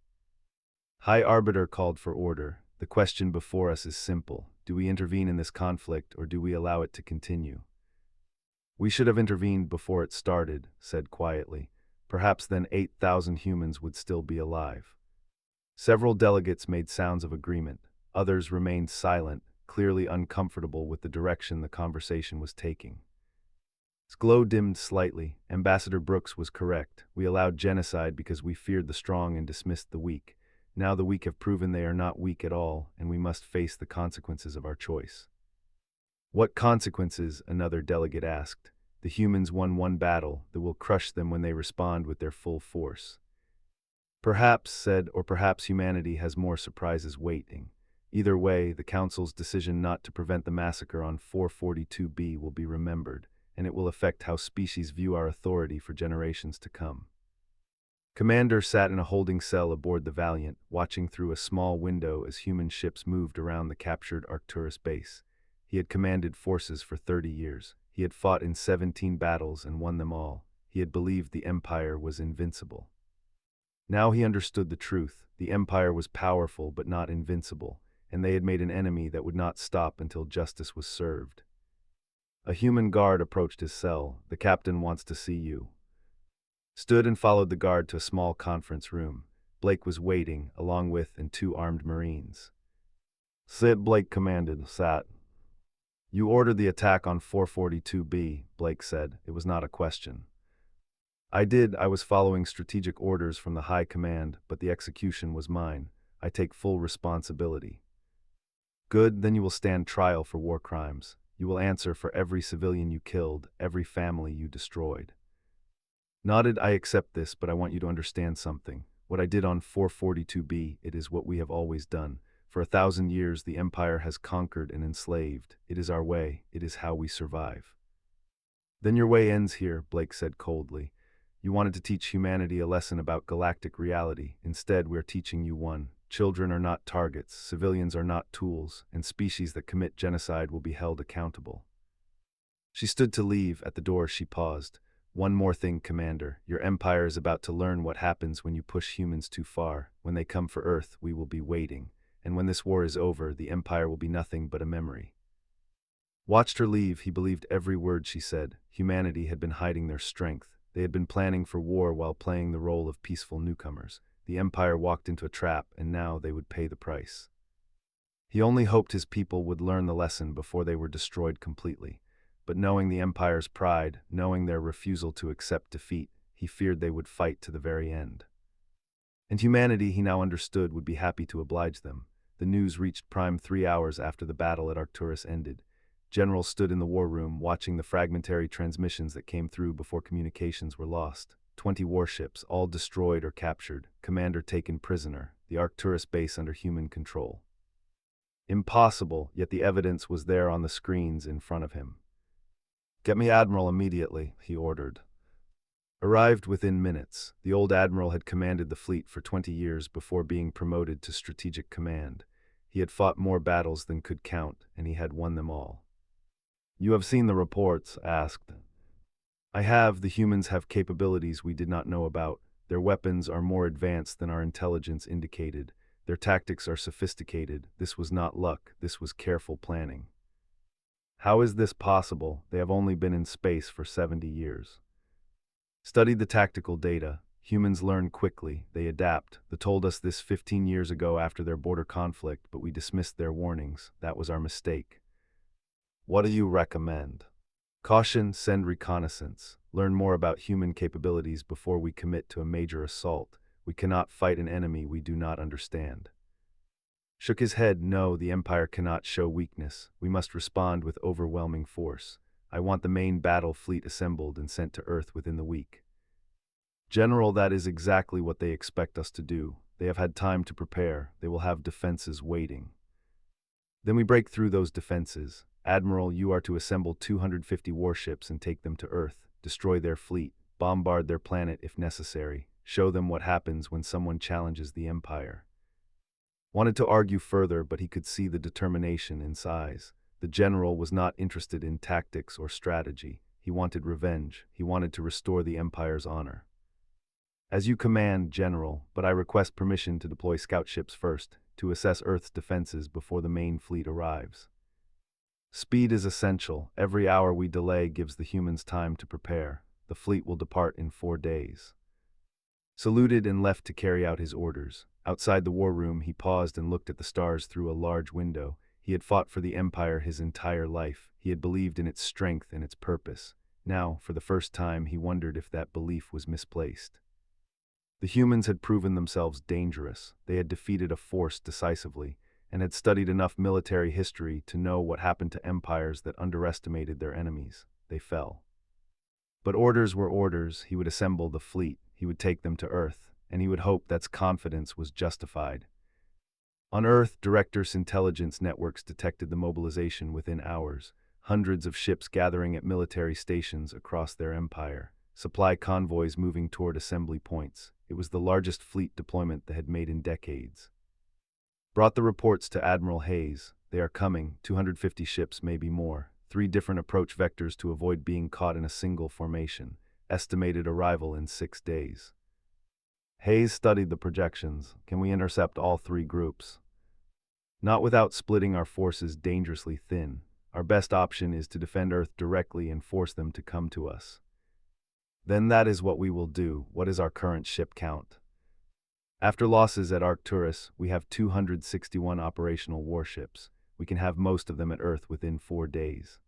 High Arbiter called for order. The question before us is simple. Do we intervene in this conflict, or do we allow it to continue? We should have intervened before it started, said quietly. Perhaps then 8,000 humans would still be alive. Several delegates made sounds of agreement. Others remained silent, clearly uncomfortable with the direction the conversation was taking. His glow dimmed slightly. Ambassador Brooks was correct. We allowed genocide because we feared the strong and dismissed the weak. Now the weak have proven they are not weak at all, and we must face the consequences of our choice. What consequences? Another delegate asked. The humans won one battle that will crush them when they respond with their full force. Perhaps, said, or perhaps humanity has more surprises waiting. Either way, the Council's decision not to prevent the massacre on 442b will be remembered, and it will affect how species view our authority for generations to come. Commander sat in a holding cell aboard the Valiant, watching through a small window as human ships moved around the captured Arcturus base. He had commanded forces for 30 years. He had fought in 17 battles and won them all. He had believed the Empire was invincible. Now he understood the truth. The Empire was powerful but not invincible, and they had made an enemy that would not stop until justice was served. A human guard approached his cell. The captain wants to see you. Stood and followed the guard to a small conference room. Blake was waiting, along with and 2 armed Marines. Sit, Blake commanded. Sat. You ordered the attack on 442b, Blake said. It was not a question. I did. I was following strategic orders from the High Command, but the execution was mine. I take full responsibility. Good, then you will stand trial for war crimes. You will answer for every civilian you killed, every family you destroyed. Nodded. I accept this, but I want you to understand something. What I did on 442b, it is what we have always done. For 1,000 years, the Empire has conquered and enslaved. It is our way. It is how we survive. Then your way ends here, Blake said coldly. You wanted to teach humanity a lesson about galactic reality. Instead, we're teaching you one. Children are not targets, civilians are not tools, and species that commit genocide will be held accountable. She stood to leave. At the door, she paused. One more thing, Commander. Your Empire is about to learn what happens when you push humans too far. When they come for Earth, we will be waiting. And when this war is over, the Empire will be nothing but a memory. Watched her leave. He believed every word she said. Humanity had been hiding their strength. They had been planning for war while playing the role of peaceful newcomers. The Empire walked into a trap, and now they would pay the price. He only hoped his people would learn the lesson before they were destroyed completely. But knowing the Empire's pride, knowing their refusal to accept defeat, he feared they would fight to the very end. And humanity, he now understood, would be happy to oblige them. The news reached Prime 3 hours after the battle at Arcturus ended. Generals stood in the war room, watching the fragmentary transmissions that came through before communications were lost. 20 warships, all destroyed or captured. Commander taken prisoner. the Arcturus base under human control. Impossible, yet the evidence was there on the screens in front of him. "Get me Admiral immediately," he ordered. Arrived within minutes, the old admiral had commanded the fleet for 20 years before being promoted to strategic command. He had fought more battles than could count, and he had won them all. "You have seen the reports?" asked. "I have. The humans have capabilities we did not know about. Their weapons are more advanced than our intelligence indicated. Their tactics are sophisticated. This was not luck, this was careful planning." "How is this possible? They have only been in space for 70 years. "Studied the tactical data. Humans learn quickly, they adapt. They told us this 15 years ago after their border conflict, but we dismissed their warnings. That was our mistake." "What do you recommend?" "Caution, send reconnaissance. Learn more about human capabilities before we commit to a major assault. We cannot fight an enemy we do not understand." Shook his head. "No, the Empire cannot show weakness. We must respond with overwhelming force. I want the main battle fleet assembled and sent to Earth within the week." "General, that is exactly what they expect us to do. They have had time to prepare. They will have defenses waiting." "Then we break through those defenses. Admiral, you are to assemble 250 warships and take them to Earth, destroy their fleet, bombard their planet if necessary, show them what happens when someone challenges the Empire." Wanted to argue further, but he could see the determination in his eyes. The general was not interested in tactics or strategy. He wanted revenge. He wanted to restore the Empire's honor. "As you command, General, but I request permission to deploy scout ships first, to assess Earth's defenses before the main fleet arrives." "Speed is essential. Every hour we delay gives the humans time to prepare. The fleet will depart in 4 days." Saluted and left to carry out his orders. Outside the war room, he paused and looked at the stars through a large window. He had fought for the Empire his entire life. He had believed in its strength and its purpose. Now, for the first time, he wondered if that belief was misplaced. The humans had proven themselves dangerous. They had defeated a force decisively, and had studied enough military history to know what happened to empires that underestimated their enemies. They fell. But orders were orders. He would assemble the fleet. He would take them to Earth, and he would hope that confidence was justified. On Earth, Director's intelligence networks detected the mobilization within hours. Hundreds of ships gathering at military stations across their empire. Supply convoys moving toward assembly points. It was the largest fleet deployment they had made in decades. Brought the reports to Admiral Hayes. "They are coming, 250 ships, maybe more. 3 different approach vectors to avoid being caught in a single formation. Estimated arrival in 6 days." Hayes studied the projections. "Can we intercept all 3 groups?" "Not without splitting our forces dangerously thin. Our best option is to defend Earth directly and force them to come to us." "Then that is what we will do. What is our current ship count?" "After losses at Arcturus, we have 261 operational warships. We can have most of them at Earth within 4 days."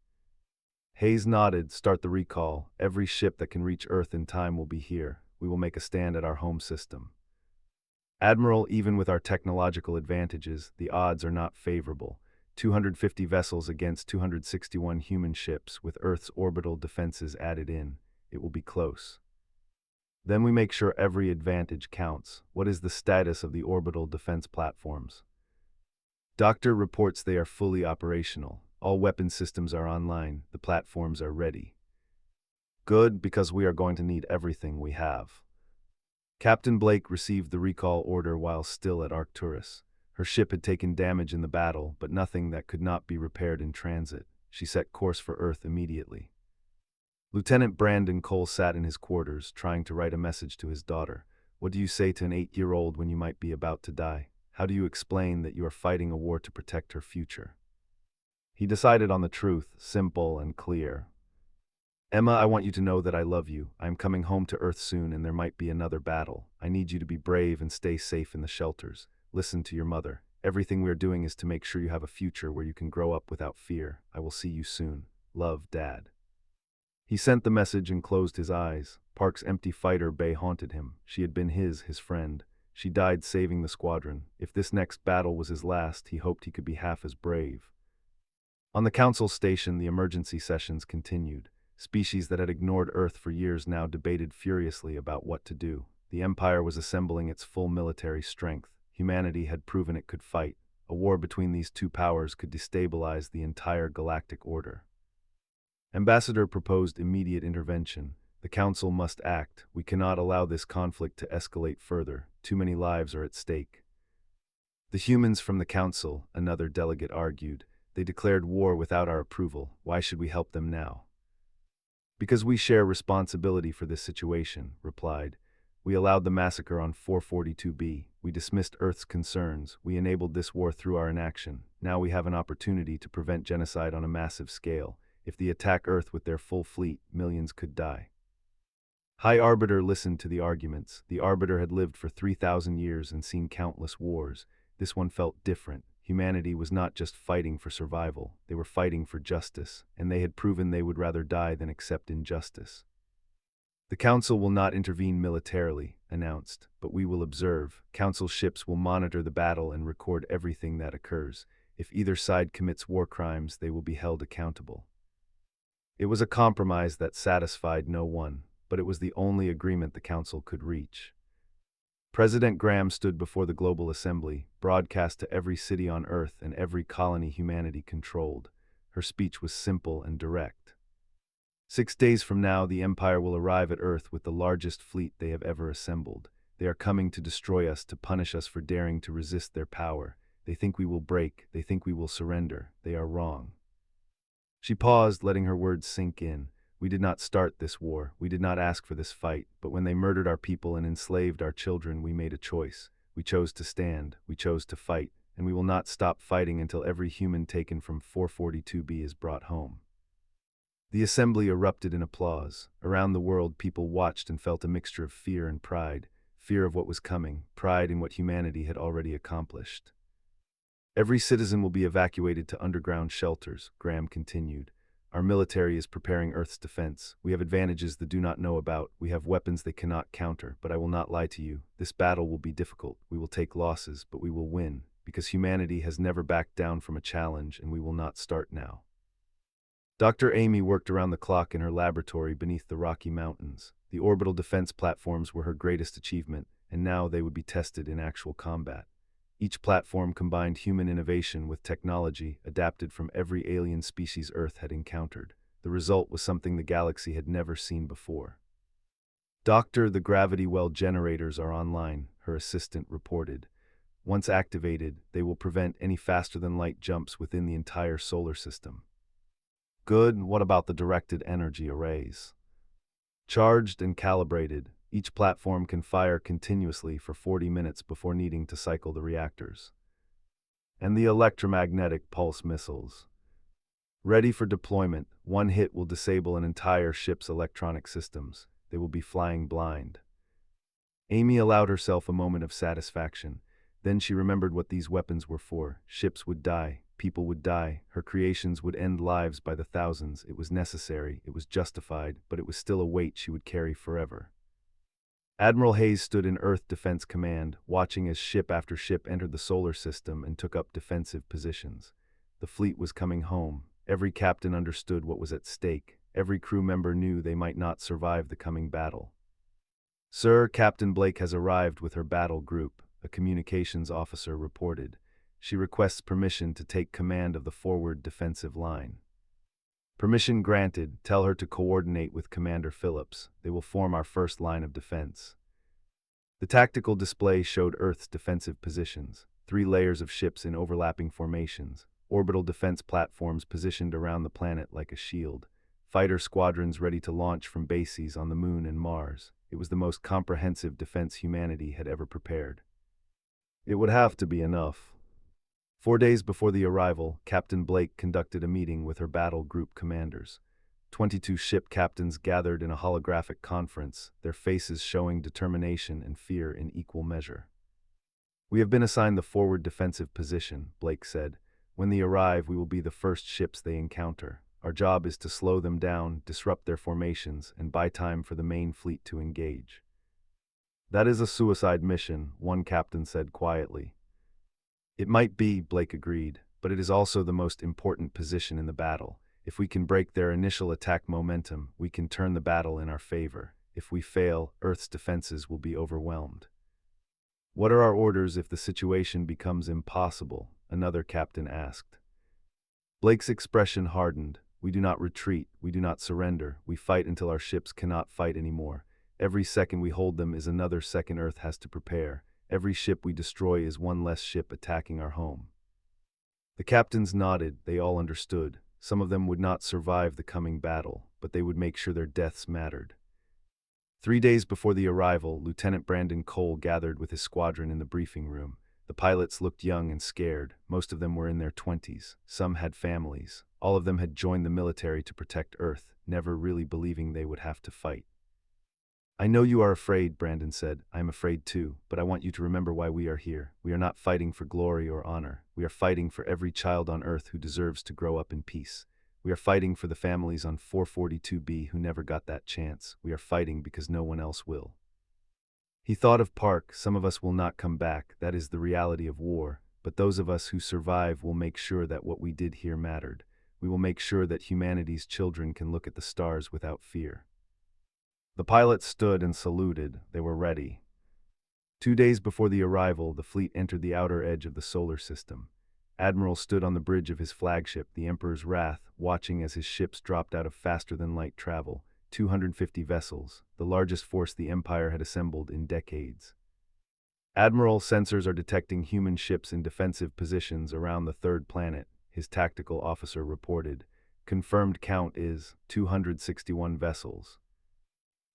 Hayes nodded. "Start the recall. Every ship that can reach Earth in time will be here. We will make a stand at our home system." "Admiral, even with our technological advantages, the odds are not favorable. 250 vessels against 261 human ships with Earth's orbital defenses added in. It will be close." "Then we make sure every advantage counts. What is the status of the orbital defense platforms?" "Doctor reports they are fully operational. All weapon systems are online. The platforms are ready." "Good, because we are going to need everything we have." Captain Blake received the recall order while still at Arcturus. Her ship had taken damage in the battle, but nothing that could not be repaired in transit. She set course for Earth immediately. Lieutenant Brandon Cole sat in his quarters, trying to write a message to his daughter. What do you say to an 8-year-old when you might be about to die? How do you explain that you are fighting a war to protect her future? He decided on the truth, simple and clear. Emma, I want you to know that I love you. I am coming home to Earth soon and there might be another battle. I need you to be brave and stay safe in the shelters. Listen to your mother. Everything we are doing is to make sure you have a future where you can grow up without fear. I will see you soon. Love, Dad. He sent the message and closed his eyes. Park's empty fighter bay haunted him. She had been his friend. She died saving the squadron. If this next battle was his last, he hoped he could be half as brave. On the council station, the emergency sessions continued. Species that had ignored Earth for years now debated furiously about what to do. The Empire was assembling its full military strength. Humanity had proven it could fight. A war between these two powers could destabilize the entire galactic order. Ambassador proposed immediate intervention. The Council must act. We cannot allow this conflict to escalate further. Too many lives are at stake. The humans from the Council, another delegate argued. They declared war without our approval. Why should we help them now? Because we share responsibility for this situation, replied. We allowed the massacre on 442b. We dismissed Earth's concerns. We enabled this war through our inaction. Now we have an opportunity to prevent genocide on a massive scale. If they attack Earth with their full fleet, millions could die. High Arbiter listened to the arguments. The Arbiter had lived for 3,000 years and seen countless wars. This one felt different. Humanity was not just fighting for survival. They were fighting for justice, and they had proven they would rather die than accept injustice. The Council will not intervene militarily, announced, but we will observe. Council ships will monitor the battle and record everything that occurs. If either side commits war crimes, they will be held accountable. It was a compromise that satisfied no one, but it was the only agreement the Council could reach. President Graham stood before the Global Assembly, broadcast to every city on Earth and every colony humanity controlled. Her speech was simple and direct. 6 days from now, the Empire will arrive at Earth with the largest fleet they have ever assembled. They are coming to destroy us, to punish us for daring to resist their power. They think we will break. They think we will surrender. They are wrong. She paused, letting her words sink in. We did not start this war. We did not ask for this fight. But when they murdered our people and enslaved our children, we made a choice. We chose to stand. We chose to fight. And we will not stop fighting until every human taken from 442b is brought home. The assembly erupted in applause. Around the world, people watched and felt a mixture of fear and pride. Fear of what was coming, pride in what humanity had already accomplished. Every citizen will be evacuated to underground shelters, Graham continued. Our military is preparing Earth's defense. We have advantages they do not know about. We have weapons they cannot counter. But I will not lie to you. This battle will be difficult. We will take losses, but we will win. Because humanity has never backed down from a challenge, and we will not start now. Dr. Amy worked around the clock in her laboratory beneath the Rocky Mountains. The orbital defense platforms were her greatest achievement, and now they would be tested in actual combat. Each platform combined human innovation with technology adapted from every alien species Earth had encountered. The result was something the galaxy had never seen before. Doctor, the gravity well generators are online, her assistant reported. Once activated, they will prevent any faster-than-light jumps within the entire solar system. Good. What about the directed energy arrays? Charged and calibrated, each platform can fire continuously for 40 minutes before needing to cycle the reactors. And the electromagnetic pulse missiles. Ready for deployment, one hit will disable an entire ship's electronic systems. They will be flying blind. Amy allowed herself a moment of satisfaction. Then she remembered what these weapons were for. Ships would die. People would die. Her creations would end lives by the thousands. It was necessary. It was justified. But it was still a weight she would carry forever. Admiral Hayes stood in Earth Defense Command, watching as ship after ship entered the solar system and took up defensive positions. The fleet was coming home. Every captain understood what was at stake. Every crew member knew they might not survive the coming battle. Sir, Captain Blake has arrived with her battle group, a communications officer reported. She requests permission to take command of the forward defensive line. Permission granted. Tell her to coordinate with Commander Phillips. They will form our first line of defense. The tactical display showed Earth's defensive positions. 3 layers of ships in overlapping formations. Orbital defense platforms positioned around the planet like a shield. Fighter squadrons ready to launch from bases on the Moon and Mars. It was the most comprehensive defense humanity had ever prepared. It would have to be enough. 4 days before the arrival, Captain Blake conducted a meeting with her battle group commanders. 22 ship captains gathered in a holographic conference, their faces showing determination and fear in equal measure. We have been assigned the forward defensive position, Blake said. When they arrive, we will be the first ships they encounter. Our job is to slow them down, disrupt their formations, and buy time for the main fleet to engage. That is a suicide mission, one captain said quietly. It might be, Blake agreed, but it is also the most important position in the battle. If we can break their initial attack momentum, we can turn the battle in our favor. If we fail, Earth's defenses will be overwhelmed. What are our orders if the situation becomes impossible? Another captain asked. Blake's expression hardened. We do not retreat, we do not surrender, we fight until our ships cannot fight anymore. Every second we hold them is another second Earth has to prepare. Every ship we destroy is one less ship attacking our home. The captains nodded, they all understood. Some of them would not survive the coming battle, but they would make sure their deaths mattered. 3 days before the arrival, Lieutenant Brandon Cole gathered with his squadron in the briefing room. The pilots looked young and scared. Most of them were in their 20s. Some had families. All of them had joined the military to protect Earth, never really believing they would have to fight. I know you are afraid, Brandon said. I am afraid too, but I want you to remember why we are here. We are not fighting for glory or honor. We are fighting for every child on Earth who deserves to grow up in peace. We are fighting for the families on 442B who never got that chance. We are fighting because no one else will. He thought of Park. Some of us will not come back. That is the reality of war. But those of us who survive will make sure that what we did here mattered. We will make sure that humanity's children can look at the stars without fear. The pilots stood and saluted. They were ready. 2 days before the arrival, the fleet entered the outer edge of the solar system. Admiral stood on the bridge of his flagship, the Emperor's Wrath, watching as his ships dropped out of faster-than-light travel. 250 vessels, the largest force the Empire had assembled in decades. Admiral, sensors are detecting human ships in defensive positions around the third planet, his tactical officer reported. Confirmed count is 261 vessels.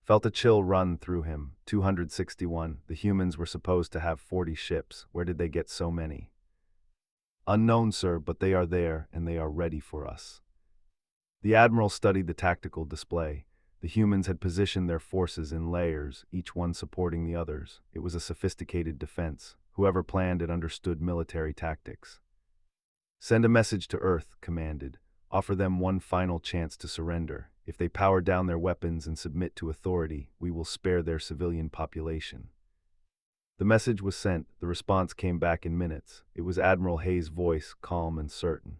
Felt a chill run through him. 261. The humans were supposed to have 40 ships. Where did they get so many? Unknown, sir, but they are there, and they are ready for us. The Admiral studied the tactical display. The humans had positioned their forces in layers, each one supporting the others. It was a sophisticated defense. Whoever planned it understood military tactics. Send a message to Earth, commanded. Offer them one final chance to surrender. If they power down their weapons and submit to authority, we will spare their civilian population. The message was sent. The response came back in minutes. It was Admiral Hayes' voice, calm and certain.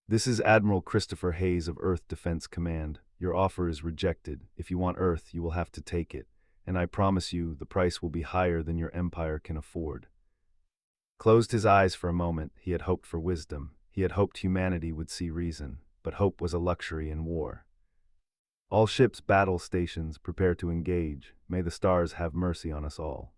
This is Admiral Christopher Hayes of Earth Defense Command. Your offer is rejected. If you want Earth, you will have to take it. And I promise you, the price will be higher than your empire can afford. Closed his eyes for a moment. He had hoped for wisdom. He had hoped humanity would see reason. But hope was a luxury in war. All ships, battle stations, prepare to engage. May the stars have mercy on us all.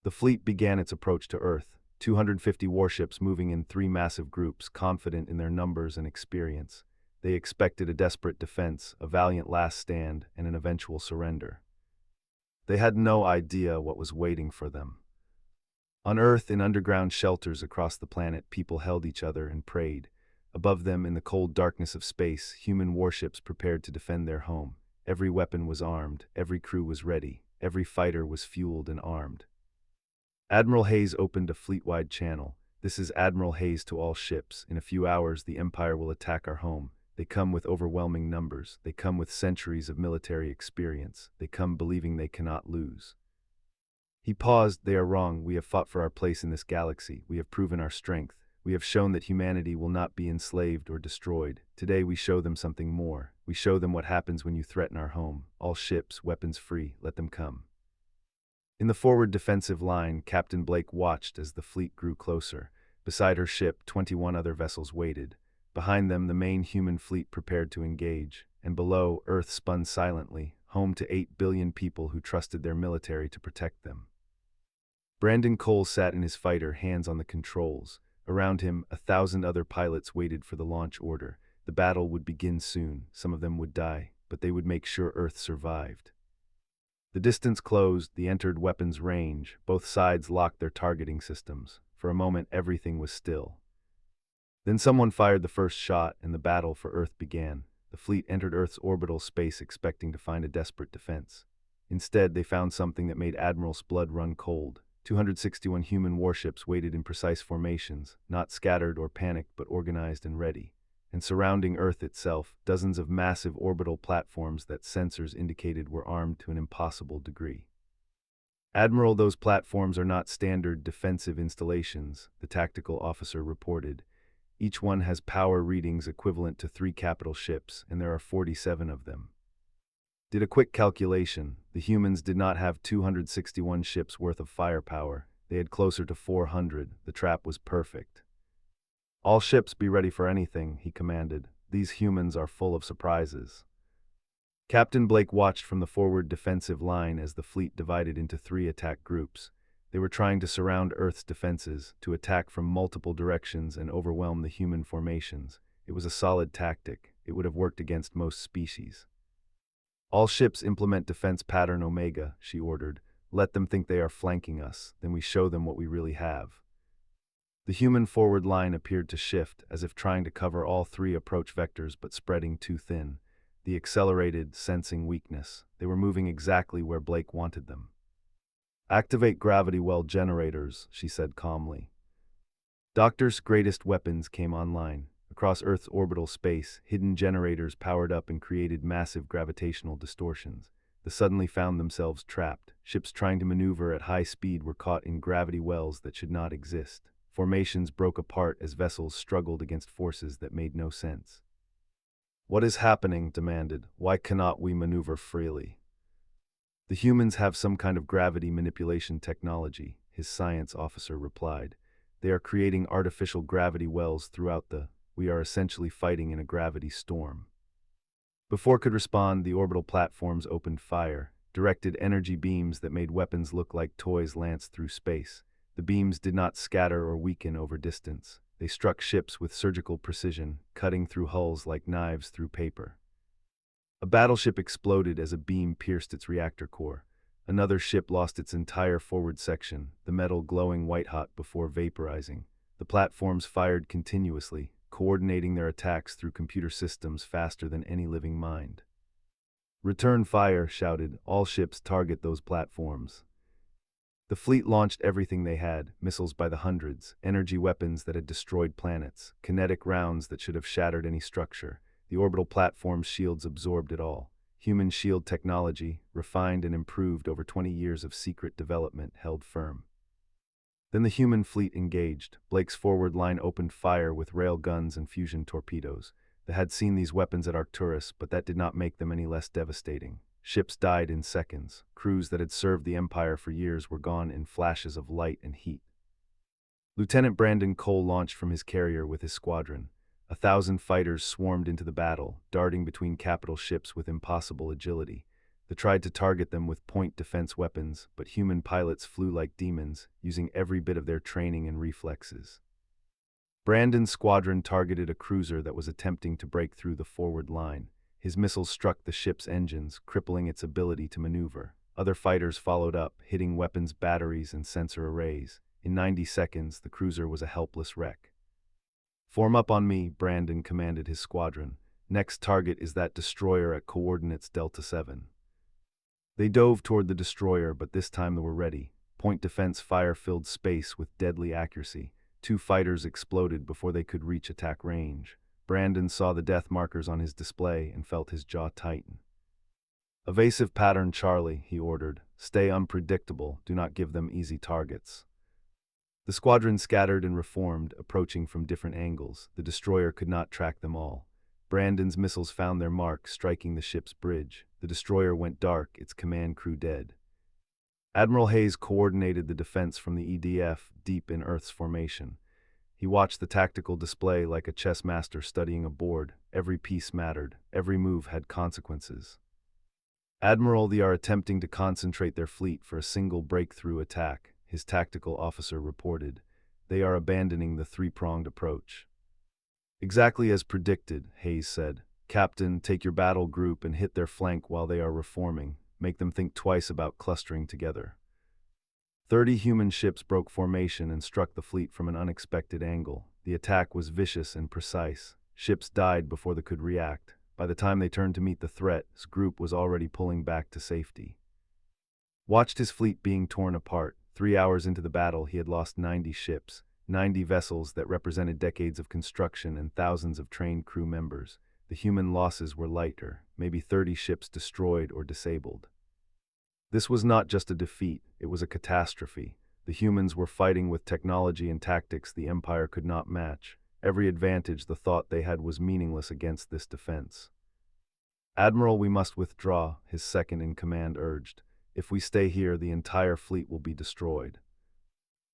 The fleet began its approach to Earth. 250 warships moving in 3 massive groups, confident in their numbers and experience. They expected a desperate defense, a valiant last stand, and an eventual surrender. They had no idea what was waiting for them. On Earth, in underground shelters across the planet, people held each other and prayed. Above them, in the cold darkness of space, human warships prepared to defend their home. Every weapon was armed, every crew was ready, every fighter was fueled and armed. Admiral Hayes opened a fleet-wide channel. This is Admiral Hayes to all ships. In a few hours, the Empire will attack our home. They come with overwhelming numbers. They come with centuries of military experience. They come believing they cannot lose. He paused. They are wrong. We have fought for our place in this galaxy. We have proven our strength. We have shown that humanity will not be enslaved or destroyed. Today we show them something more. We show them what happens when you threaten our home. All ships, weapons free, let them come. In the forward defensive line, Captain Blake watched as the fleet grew closer. Beside her ship, 21 other vessels waited. Behind them, the main human fleet prepared to engage. And below, Earth spun silently, home to 8 billion people who trusted their military to protect them. Brandon Cole sat in his fighter, hands on the controls. Around him, 1,000 other pilots waited for the launch order. The battle would begin soon. Some of them would die, but they would make sure Earth survived. The distance closed, the entered weapons range. Both sides locked their targeting systems. For a moment, everything was still. Then someone fired the first shot, and the battle for Earth began. The fleet entered Earth's orbital space expecting to find a desperate defense. Instead, they found something that made Admiral's blood run cold. 261 human warships waited in precise formations, not scattered or panicked but organized and ready. And surrounding Earth itself, dozens of massive orbital platforms that sensors indicated were armed to an impossible degree. Admiral, those platforms are not standard defensive installations, the tactical officer reported. Each one has power readings equivalent to 3 capital ships, and there are 47 of them. Did a quick calculation. The humans did not have 261 ships worth of firepower. They had closer to 400. The trap was perfect. All ships be ready for anything, he commanded. These humans are full of surprises. Captain Blake watched from the forward defensive line as the fleet divided into 3 attack groups. They were trying to surround Earth's defenses, to attack from multiple directions and overwhelm the human formations. It was a solid tactic. It would have worked against most species. All ships implement defense pattern Omega, she ordered. Let them think they are flanking us, then we show them what we really have. The human forward line appeared to shift, as if trying to cover all 3 approach vectors but spreading too thin. The accelerated, sensing weakness. They were moving exactly where Blake wanted them. Activate gravity well generators, she said calmly. Doctor's greatest weapons came online. Across Earth's orbital space, hidden generators powered up and created massive gravitational distortions. They suddenly found themselves trapped. Ships trying to maneuver at high speed were caught in gravity wells that should not exist. Formations broke apart as vessels struggled against forces that made no sense. What is happening? Demanded. Why cannot we maneuver freely? The humans have some kind of gravity manipulation technology, his science officer replied. They are creating artificial gravity wells throughout we are essentially fighting in a gravity storm. Before could respond, the orbital platforms opened fire, directed energy beams that made weapons look like toys lanced through space. The beams did not scatter or weaken over distance. They struck ships with surgical precision, cutting through hulls like knives through paper. A battleship exploded as a beam pierced its reactor core. Another ship lost its entire forward section, the metal glowing white-hot before vaporizing. The platforms fired continuously, coordinating their attacks through computer systems faster than any living mind. Return fire, shouted. All ships target those platforms. The fleet launched everything they had, missiles by the hundreds, energy weapons that had destroyed planets, kinetic rounds that should have shattered any structure. The orbital platform's shields absorbed it all. Human shield technology, refined and improved over 20 years of secret development, held firm. Then the human fleet engaged. Blake's forward line opened fire with rail guns and fusion torpedoes. They had seen these weapons at Arcturus, but that did not make them any less devastating. Ships died in seconds. Crews that had served the Empire for years were gone in flashes of light and heat. Lieutenant Brandon Cole launched from his carrier with his squadron. 1,000 fighters swarmed into the battle, darting between capital ships with impossible agility. They tried to target them with point defense weapons, but human pilots flew like demons, using every bit of their training and reflexes. Brandon's squadron targeted a cruiser that was attempting to break through the forward line. His missiles struck the ship's engines, crippling its ability to maneuver. Other fighters followed up, hitting weapons batteries and sensor arrays. In 90 seconds, the cruiser was a helpless wreck. Form up on me, Brandon commanded his squadron. Next target is that destroyer at coordinates Delta 7. They dove toward the destroyer, but this time they were ready. Point defense fire filled space with deadly accuracy. 2 fighters exploded before they could reach attack range. Brandon saw the death markers on his display and felt his jaw tighten. Evasive pattern, Charlie, he ordered. Stay unpredictable. Do not give them easy targets. The squadron scattered and reformed, approaching from different angles. The destroyer could not track them all. Brandon's missiles found their mark, striking the ship's bridge. The destroyer went dark, its command crew dead. Admiral Hayes coordinated the defense from the EDF, deep in Earth's formation. He watched the tactical display like a chess master studying a board. Every piece mattered. Every move had consequences. Admiral, they are attempting to concentrate their fleet for a single breakthrough attack, his tactical officer reported. They are abandoning the 3-pronged approach. Exactly as predicted, Hayes said. Captain, take your battle group and hit their flank while they are reforming. Make them think twice about clustering together. 30 human ships broke formation and struck the fleet from an unexpected angle. The attack was vicious and precise. Ships died before they could react. By the time they turned to meet the threat, his group was already pulling back to safety. Watched his fleet being torn apart. 3 hours into the battle, he had lost 90 ships, 90 vessels that represented decades of construction and thousands of trained crew members. The human losses were lighter, maybe 30 ships destroyed or disabled. This was not just a defeat, it was a catastrophe. The humans were fighting with technology and tactics the Empire could not match. Every advantage the thought they had was meaningless against this defense. Admiral, we must withdraw, his second-in-command urged. If we stay here, the entire fleet will be destroyed.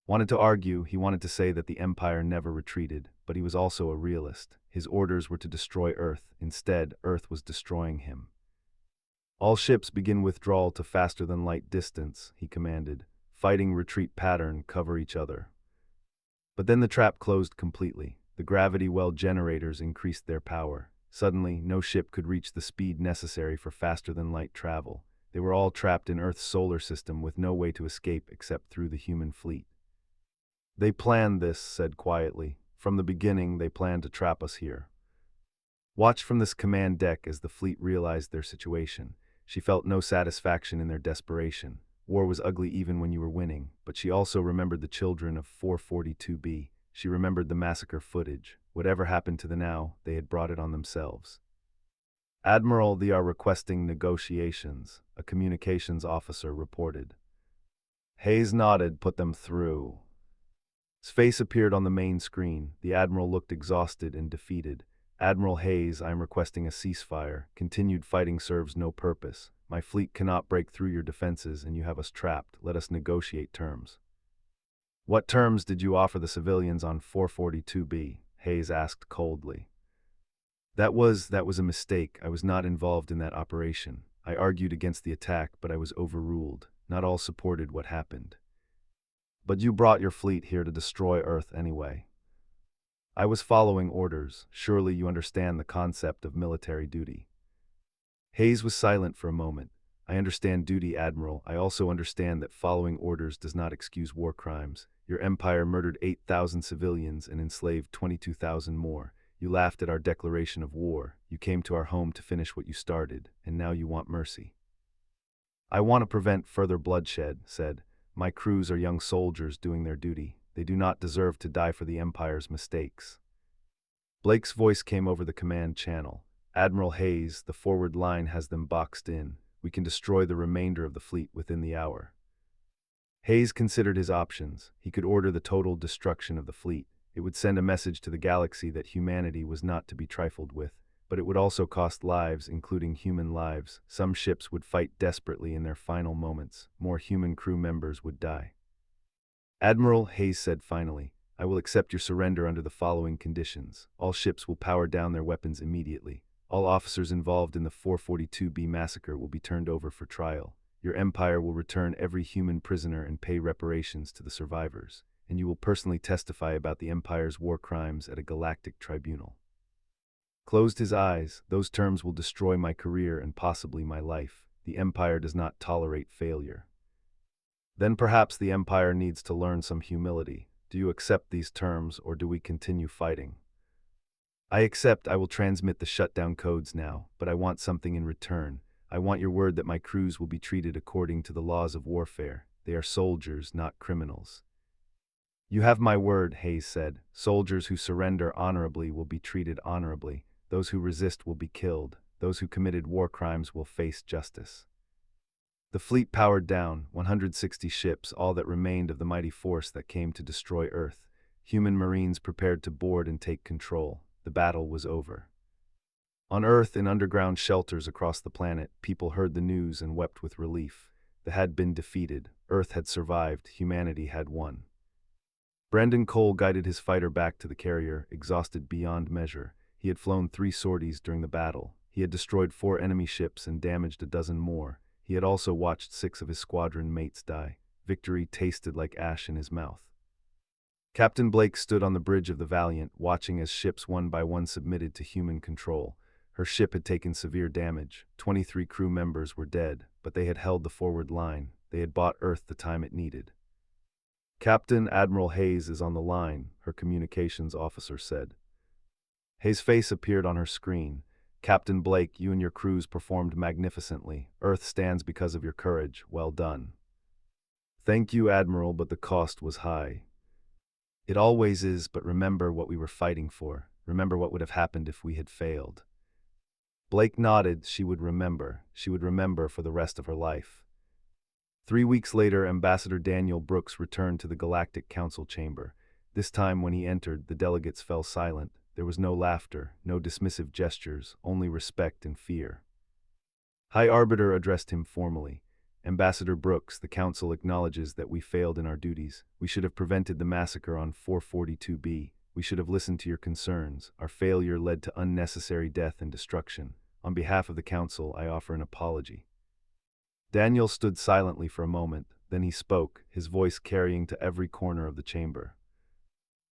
Wanted to argue, he wanted to say that the Empire never retreated, but he was also a realist. His orders were to destroy Earth. Instead, Earth was destroying him. All ships begin withdrawal to faster-than-light distance, he commanded. Fighting retreat pattern, cover each other. But then the trap closed completely. The gravity well generators increased their power. Suddenly, no ship could reach the speed necessary for faster-than-light travel. They were all trapped in Earth's solar system with no way to escape except through the human fleet. They planned this, said quietly. From the beginning, they planned to trap us here. Watched from this command deck as the fleet realized their situation. She felt no satisfaction in their desperation. War was ugly even when you were winning, but she also remembered the children of 442B. She remembered the massacre footage. Whatever happened to the now, they had brought it on themselves. Admiral, they are requesting negotiations, a communications officer reported. Hayes nodded, put them through. His face appeared on the main screen. The Admiral looked exhausted and defeated. Admiral Hayes, I am requesting a ceasefire. Continued fighting serves no purpose. My fleet cannot break through your defenses and you have us trapped. Let us negotiate terms. What terms did you offer the civilians on 442B? Hayes asked coldly. That was a mistake. I was not involved in that operation. I argued against the attack, but I was overruled. Not all supported what happened. But you brought your fleet here to destroy Earth anyway. I was following orders. Surely you understand the concept of military duty. Hayes was silent for a moment. I understand duty, Admiral. I also understand that following orders does not excuse war crimes. Your empire murdered 8,000 civilians and enslaved 22,000 more. You laughed at our declaration of war. You came to our home to finish what you started, and now you want mercy. I want to prevent further bloodshed, said. My crews are young soldiers doing their duty. They do not deserve to die for the Empire's mistakes. Blake's voice came over the command channel. Admiral Hayes, the forward line has them boxed in. We can destroy the remainder of the fleet within the hour. Hayes considered his options. He could order the total destruction of the fleet. It would send a message to the galaxy that humanity was not to be trifled with, but it would also cost lives, including human lives. Some ships would fight desperately in their final moments. More human crew members would die. Admiral, Hayes said finally, I will accept your surrender under the following conditions. All ships will power down their weapons immediately. All officers involved in the 442B massacre will be turned over for trial. Your empire will return every human prisoner and pay reparations to the survivors, and you will personally testify about the empire's war crimes at a galactic tribunal. Closed his eyes. Those terms will destroy my career and possibly my life. The empire does not tolerate failure. Then perhaps the empire needs to learn some humility. Do you accept these terms, or do we continue fighting? I accept. I will transmit the shutdown codes now, but I want something in return. I want your word that my crews will be treated according to the laws of warfare. They are soldiers, not criminals. You have my word, Hayes said. Soldiers who surrender honorably will be treated honorably. Those who resist will be killed. Those who committed war crimes will face justice. The fleet powered down, 160 ships, all that remained of the mighty force that came to destroy Earth. Human marines prepared to board and take control. The battle was over. On Earth, in underground shelters across the planet, people heard the news and wept with relief. They had been defeated. Earth had survived. Humanity had won. Brandon Cole guided his fighter back to the carrier, exhausted beyond measure. He had flown 3 sorties during the battle. He had destroyed 4 enemy ships and damaged a dozen more. He had also watched 6 of his squadron mates die. Victory tasted like ash in his mouth. Captain Blake stood on the bridge of the Valiant, watching as ships one by one submitted to human control. Her ship had taken severe damage. 23 crew members were dead, but they had held the forward line. They had bought Earth the time it needed. Captain Admiral Hayes is on the line, her communications officer said. Hayes' face appeared on her screen. Captain Blake, you and your crews performed magnificently. Earth stands because of your courage. Well done. Thank you, Admiral, but the cost was high. It always is, but remember what we were fighting for. Remember what would have happened if we had failed. Blake nodded. She would remember. She would remember for the rest of her life. 3 weeks later, Ambassador Daniel Brooks returned to the Galactic Council chamber. This time, when he entered, the delegates fell silent. There was no laughter, no dismissive gestures, only respect and fear. High Arbiter addressed him formally. Ambassador Brooks, the Council acknowledges that we failed in our duties. We should have prevented the massacre on 442B. We should have listened to your concerns. Our failure led to unnecessary death and destruction. On behalf of the Council, I offer an apology. Daniel stood silently for a moment, then he spoke, his voice carrying to every corner of the chamber.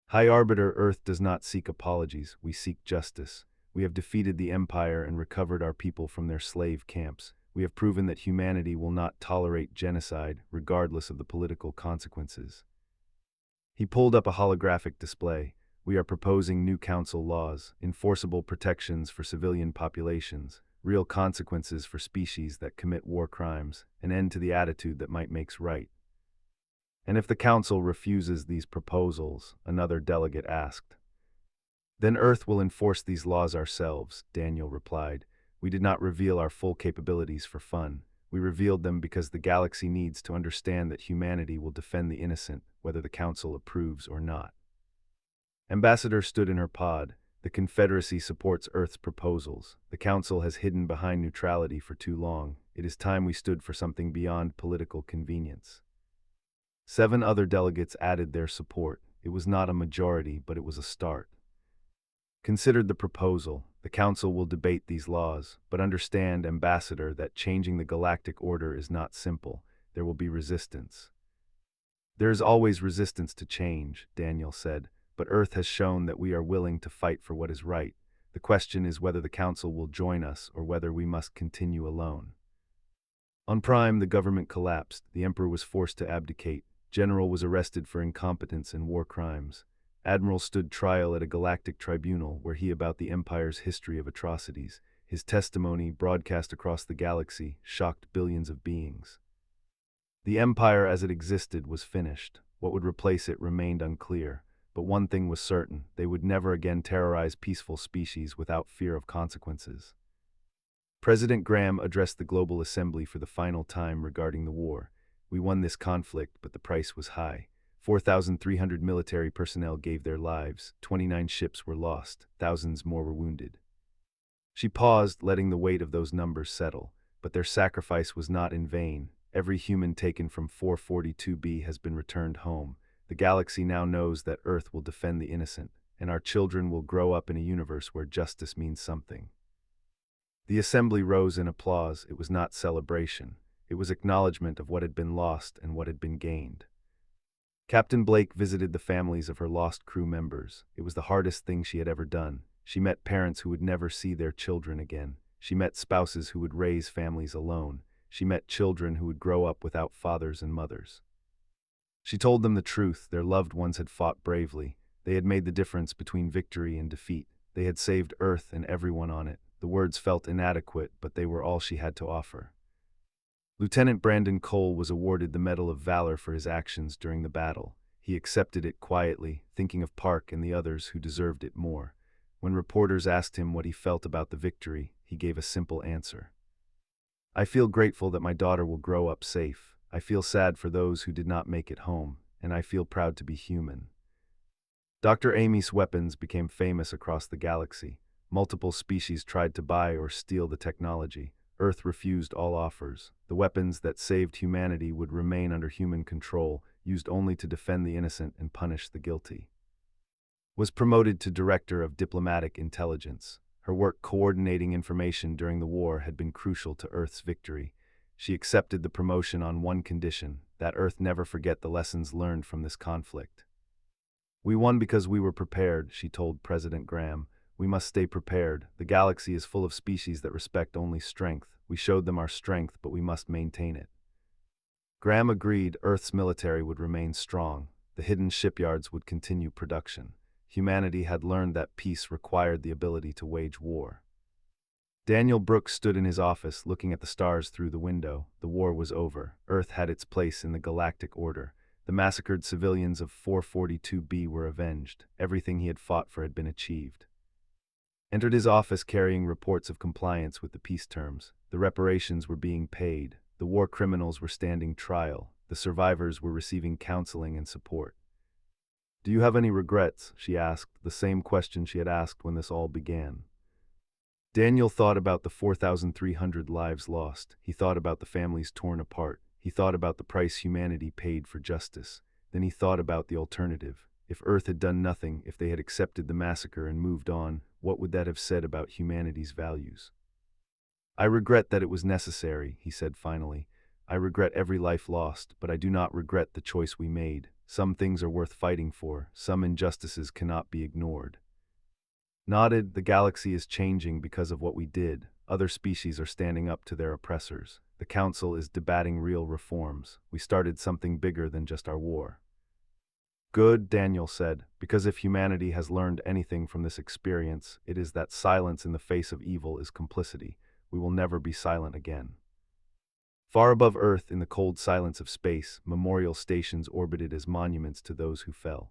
High Arbiter, Earth does not seek apologies, we seek justice. We have defeated the Empire and recovered our people from their slave camps. We have proven that humanity will not tolerate genocide, regardless of the political consequences. He pulled up a holographic display. We are proposing new council laws, enforceable protections for civilian populations, real consequences for species that commit war crimes, an end to the attitude that might makes right. And if the council refuses these proposals, another delegate asked. Then Earth will enforce these laws ourselves, Daniel replied. We did not reveal our full capabilities for fun. We revealed them because the galaxy needs to understand that humanity will defend the innocent, whether the council approves or not. Ambassador stood in her pod. The Confederacy supports Earth's proposals. The Council has hidden behind neutrality for too long. It is time we stood for something beyond political convenience. 7 other delegates added their support. It was not a majority, but it was a start. Considered the proposal. The Council will debate these laws, but understand, Ambassador, that changing the galactic order is not simple. There will be resistance. There is always resistance to change, Daniel said. But Earth has shown that we are willing to fight for what is right. The question is whether the Council will join us or whether we must continue alone. On Prime, the government collapsed. The Emperor was forced to abdicate. General was arrested for incompetence and war crimes. Admiral stood trial at a galactic tribunal where he about the Empire's history of atrocities. His testimony, broadcast across the galaxy, shocked billions of beings. The Empire as it existed was finished. What would replace it remained unclear. But one thing was certain, they would never again terrorize peaceful species without fear of consequences. President Graham addressed the Global Assembly for the final time regarding the war. We won this conflict, but the price was high. 4,300 military personnel gave their lives, 29 ships were lost, thousands more were wounded. She paused, letting the weight of those numbers settle, but their sacrifice was not in vain. Every human taken from 442B has been returned home. The galaxy now knows that Earth will defend the innocent, and our children will grow up in a universe where justice means something. The assembly rose in applause. It was not celebration. It was acknowledgement of what had been lost and what had been gained. Captain Blake visited the families of her lost crew members. It was the hardest thing she had ever done. She met parents who would never see their children again. She met spouses who would raise families alone. She met children who would grow up without fathers and mothers. She told them the truth. Their loved ones had fought bravely. They had made the difference between victory and defeat. They had saved Earth and everyone on it. The words felt inadequate, but they were all she had to offer. Lieutenant Brandon Cole was awarded the Medal of Valor for his actions during the battle. He accepted it quietly, thinking of Park and the others who deserved it more. When reporters asked him what he felt about the victory, he gave a simple answer. I feel grateful that my daughter will grow up safe. I feel sad for those who did not make it home, and I feel proud to be human. Dr. Amy's weapons became famous across the galaxy. Multiple species tried to buy or steal the technology. Earth refused all offers. The weapons that saved humanity would remain under human control, used only to defend the innocent and punish the guilty. Was promoted to Director of Diplomatic Intelligence. Her work coordinating information during the war had been crucial to Earth's victory. She accepted the promotion on one condition, that Earth never forget the lessons learned from this conflict. We won because we were prepared, she told President Graham. We must stay prepared. The galaxy is full of species that respect only strength. We showed them our strength, but we must maintain it. Graham agreed. Earth's military would remain strong. The hidden shipyards would continue production. Humanity had learned that peace required the ability to wage war. Daniel Brooks stood in his office, looking at the stars through the window. The war was over. Earth had its place in the galactic order. The massacred civilians of 442B were avenged. Everything he had fought for had been achieved. Entered his office carrying reports of compliance with the peace terms. The reparations were being paid. The war criminals were standing trial. The survivors were receiving counseling and support. Do you have any regrets? She asked, the same question she had asked when this all began. Daniel thought about the 4,300 lives lost. He thought about the families torn apart. He thought about the price humanity paid for justice. Then he thought about the alternative. If Earth had done nothing, if they had accepted the massacre and moved on, what would that have said about humanity's values? I regret that it was necessary, he said finally. I regret every life lost, but I do not regret the choice we made. Some things are worth fighting for. Some injustices cannot be ignored. Nodded, the galaxy is changing because of what we did. Other species are standing up to their oppressors. The Council is debating real reforms. We started something bigger than just our war. Good, Daniel said, because if humanity has learned anything from this experience, it is that silence in the face of evil is complicity. We will never be silent again. Far above Earth, in the cold silence of space, memorial stations orbited as monuments to those who fell.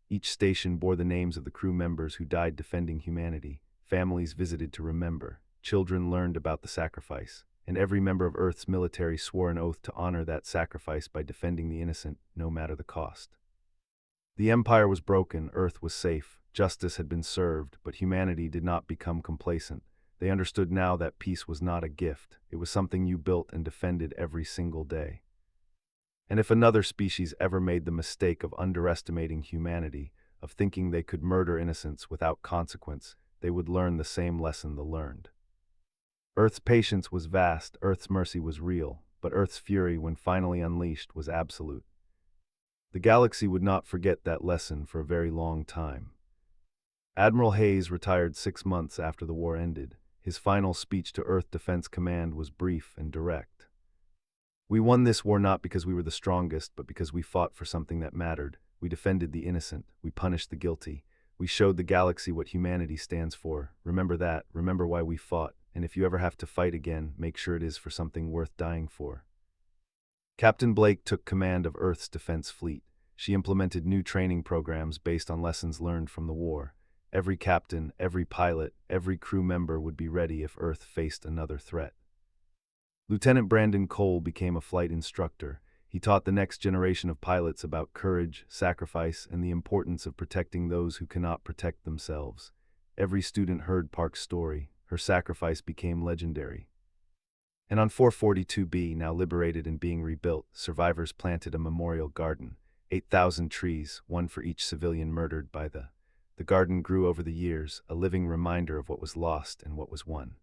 Each station bore the names of the crew members who died defending humanity. Families visited to remember. Children learned about the sacrifice. And every member of Earth's military swore an oath to honor that sacrifice by defending the innocent, no matter the cost. The Empire was broken, Earth was safe, justice had been served, but humanity did not become complacent. They understood now that peace was not a gift, it was something you built and defended every single day. And if another species ever made the mistake of underestimating humanity, of thinking they could murder innocents without consequence, they would learn the same lesson they learned. Earth's patience was vast, Earth's mercy was real, but Earth's fury, when finally unleashed, was absolute. The galaxy would not forget that lesson for a very long time. Admiral Hayes retired 6 months after the war ended. His final speech to Earth Defense Command was brief and direct. We won this war not because we were the strongest, but because we fought for something that mattered. We defended the innocent. We punished the guilty. We showed the galaxy what humanity stands for. Remember that. Remember why we fought. And if you ever have to fight again, make sure it is for something worth dying for. Captain Blake took command of Earth's defense fleet. She implemented new training programs based on lessons learned from the war. Every captain, every pilot, every crew member would be ready if Earth faced another threat. Lieutenant Brandon Cole became a flight instructor. He taught the next generation of pilots about courage, sacrifice, and the importance of protecting those who cannot protect themselves. Every student heard Park's story. Her sacrifice became legendary. And on 442B, now liberated and being rebuilt, survivors planted a memorial garden. 8,000 trees, one for each civilian murdered by the garden grew over the years, a living reminder of what was lost and what was won.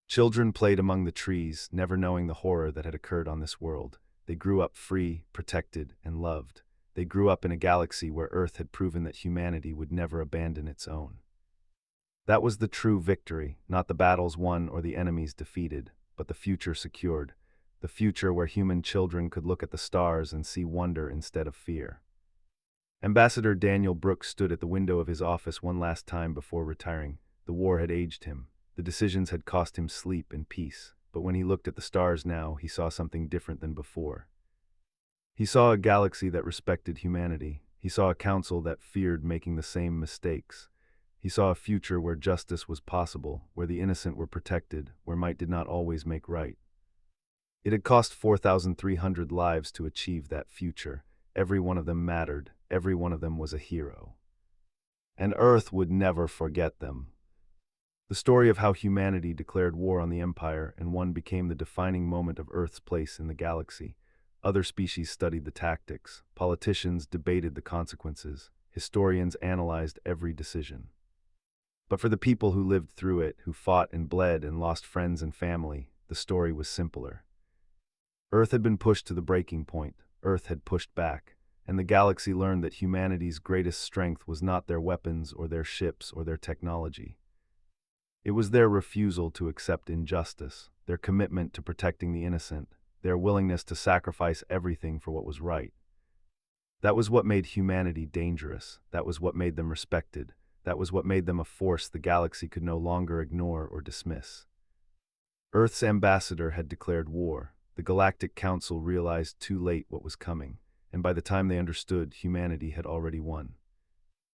Children played among the trees, never knowing the horror that had occurred on this world. They grew up free, protected, and loved. They grew up in a galaxy where Earth had proven that humanity would never abandon its own. That was the true victory, not the battles won or the enemies defeated, but the future secured. The future where human children could look at the stars and see wonder instead of fear. Ambassador Daniel Brooks stood at the window of his office one last time before retiring. The war had aged him. The decisions had cost him sleep and peace. But when he looked at the stars now, he saw something different than before. He saw a galaxy that respected humanity. He saw a council that feared making the same mistakes. He saw a future where justice was possible, where the innocent were protected, where might did not always make right. It had cost 4,300 lives to achieve that future. Every one of them mattered. Every one of them was a hero. And Earth would never forget them. The story of how humanity declared war on the Empire and one became the defining moment of Earth's place in the galaxy. Other species studied the tactics. Politicians debated the consequences. Historians analyzed every decision. But for the people who lived through it, who fought and bled and lost friends and family, the story was simpler. Earth had been pushed to the breaking point. Earth had pushed back. And the galaxy learned that humanity's greatest strength was not their weapons or their ships or their technology. It was their refusal to accept injustice, their commitment to protecting the innocent, their willingness to sacrifice everything for what was right. That was what made humanity dangerous. That was what made them respected. That was what made them a force the galaxy could no longer ignore or dismiss. Earth's ambassador had declared war. The Galactic Council realized too late what was coming. And by the time they understood, humanity had already won.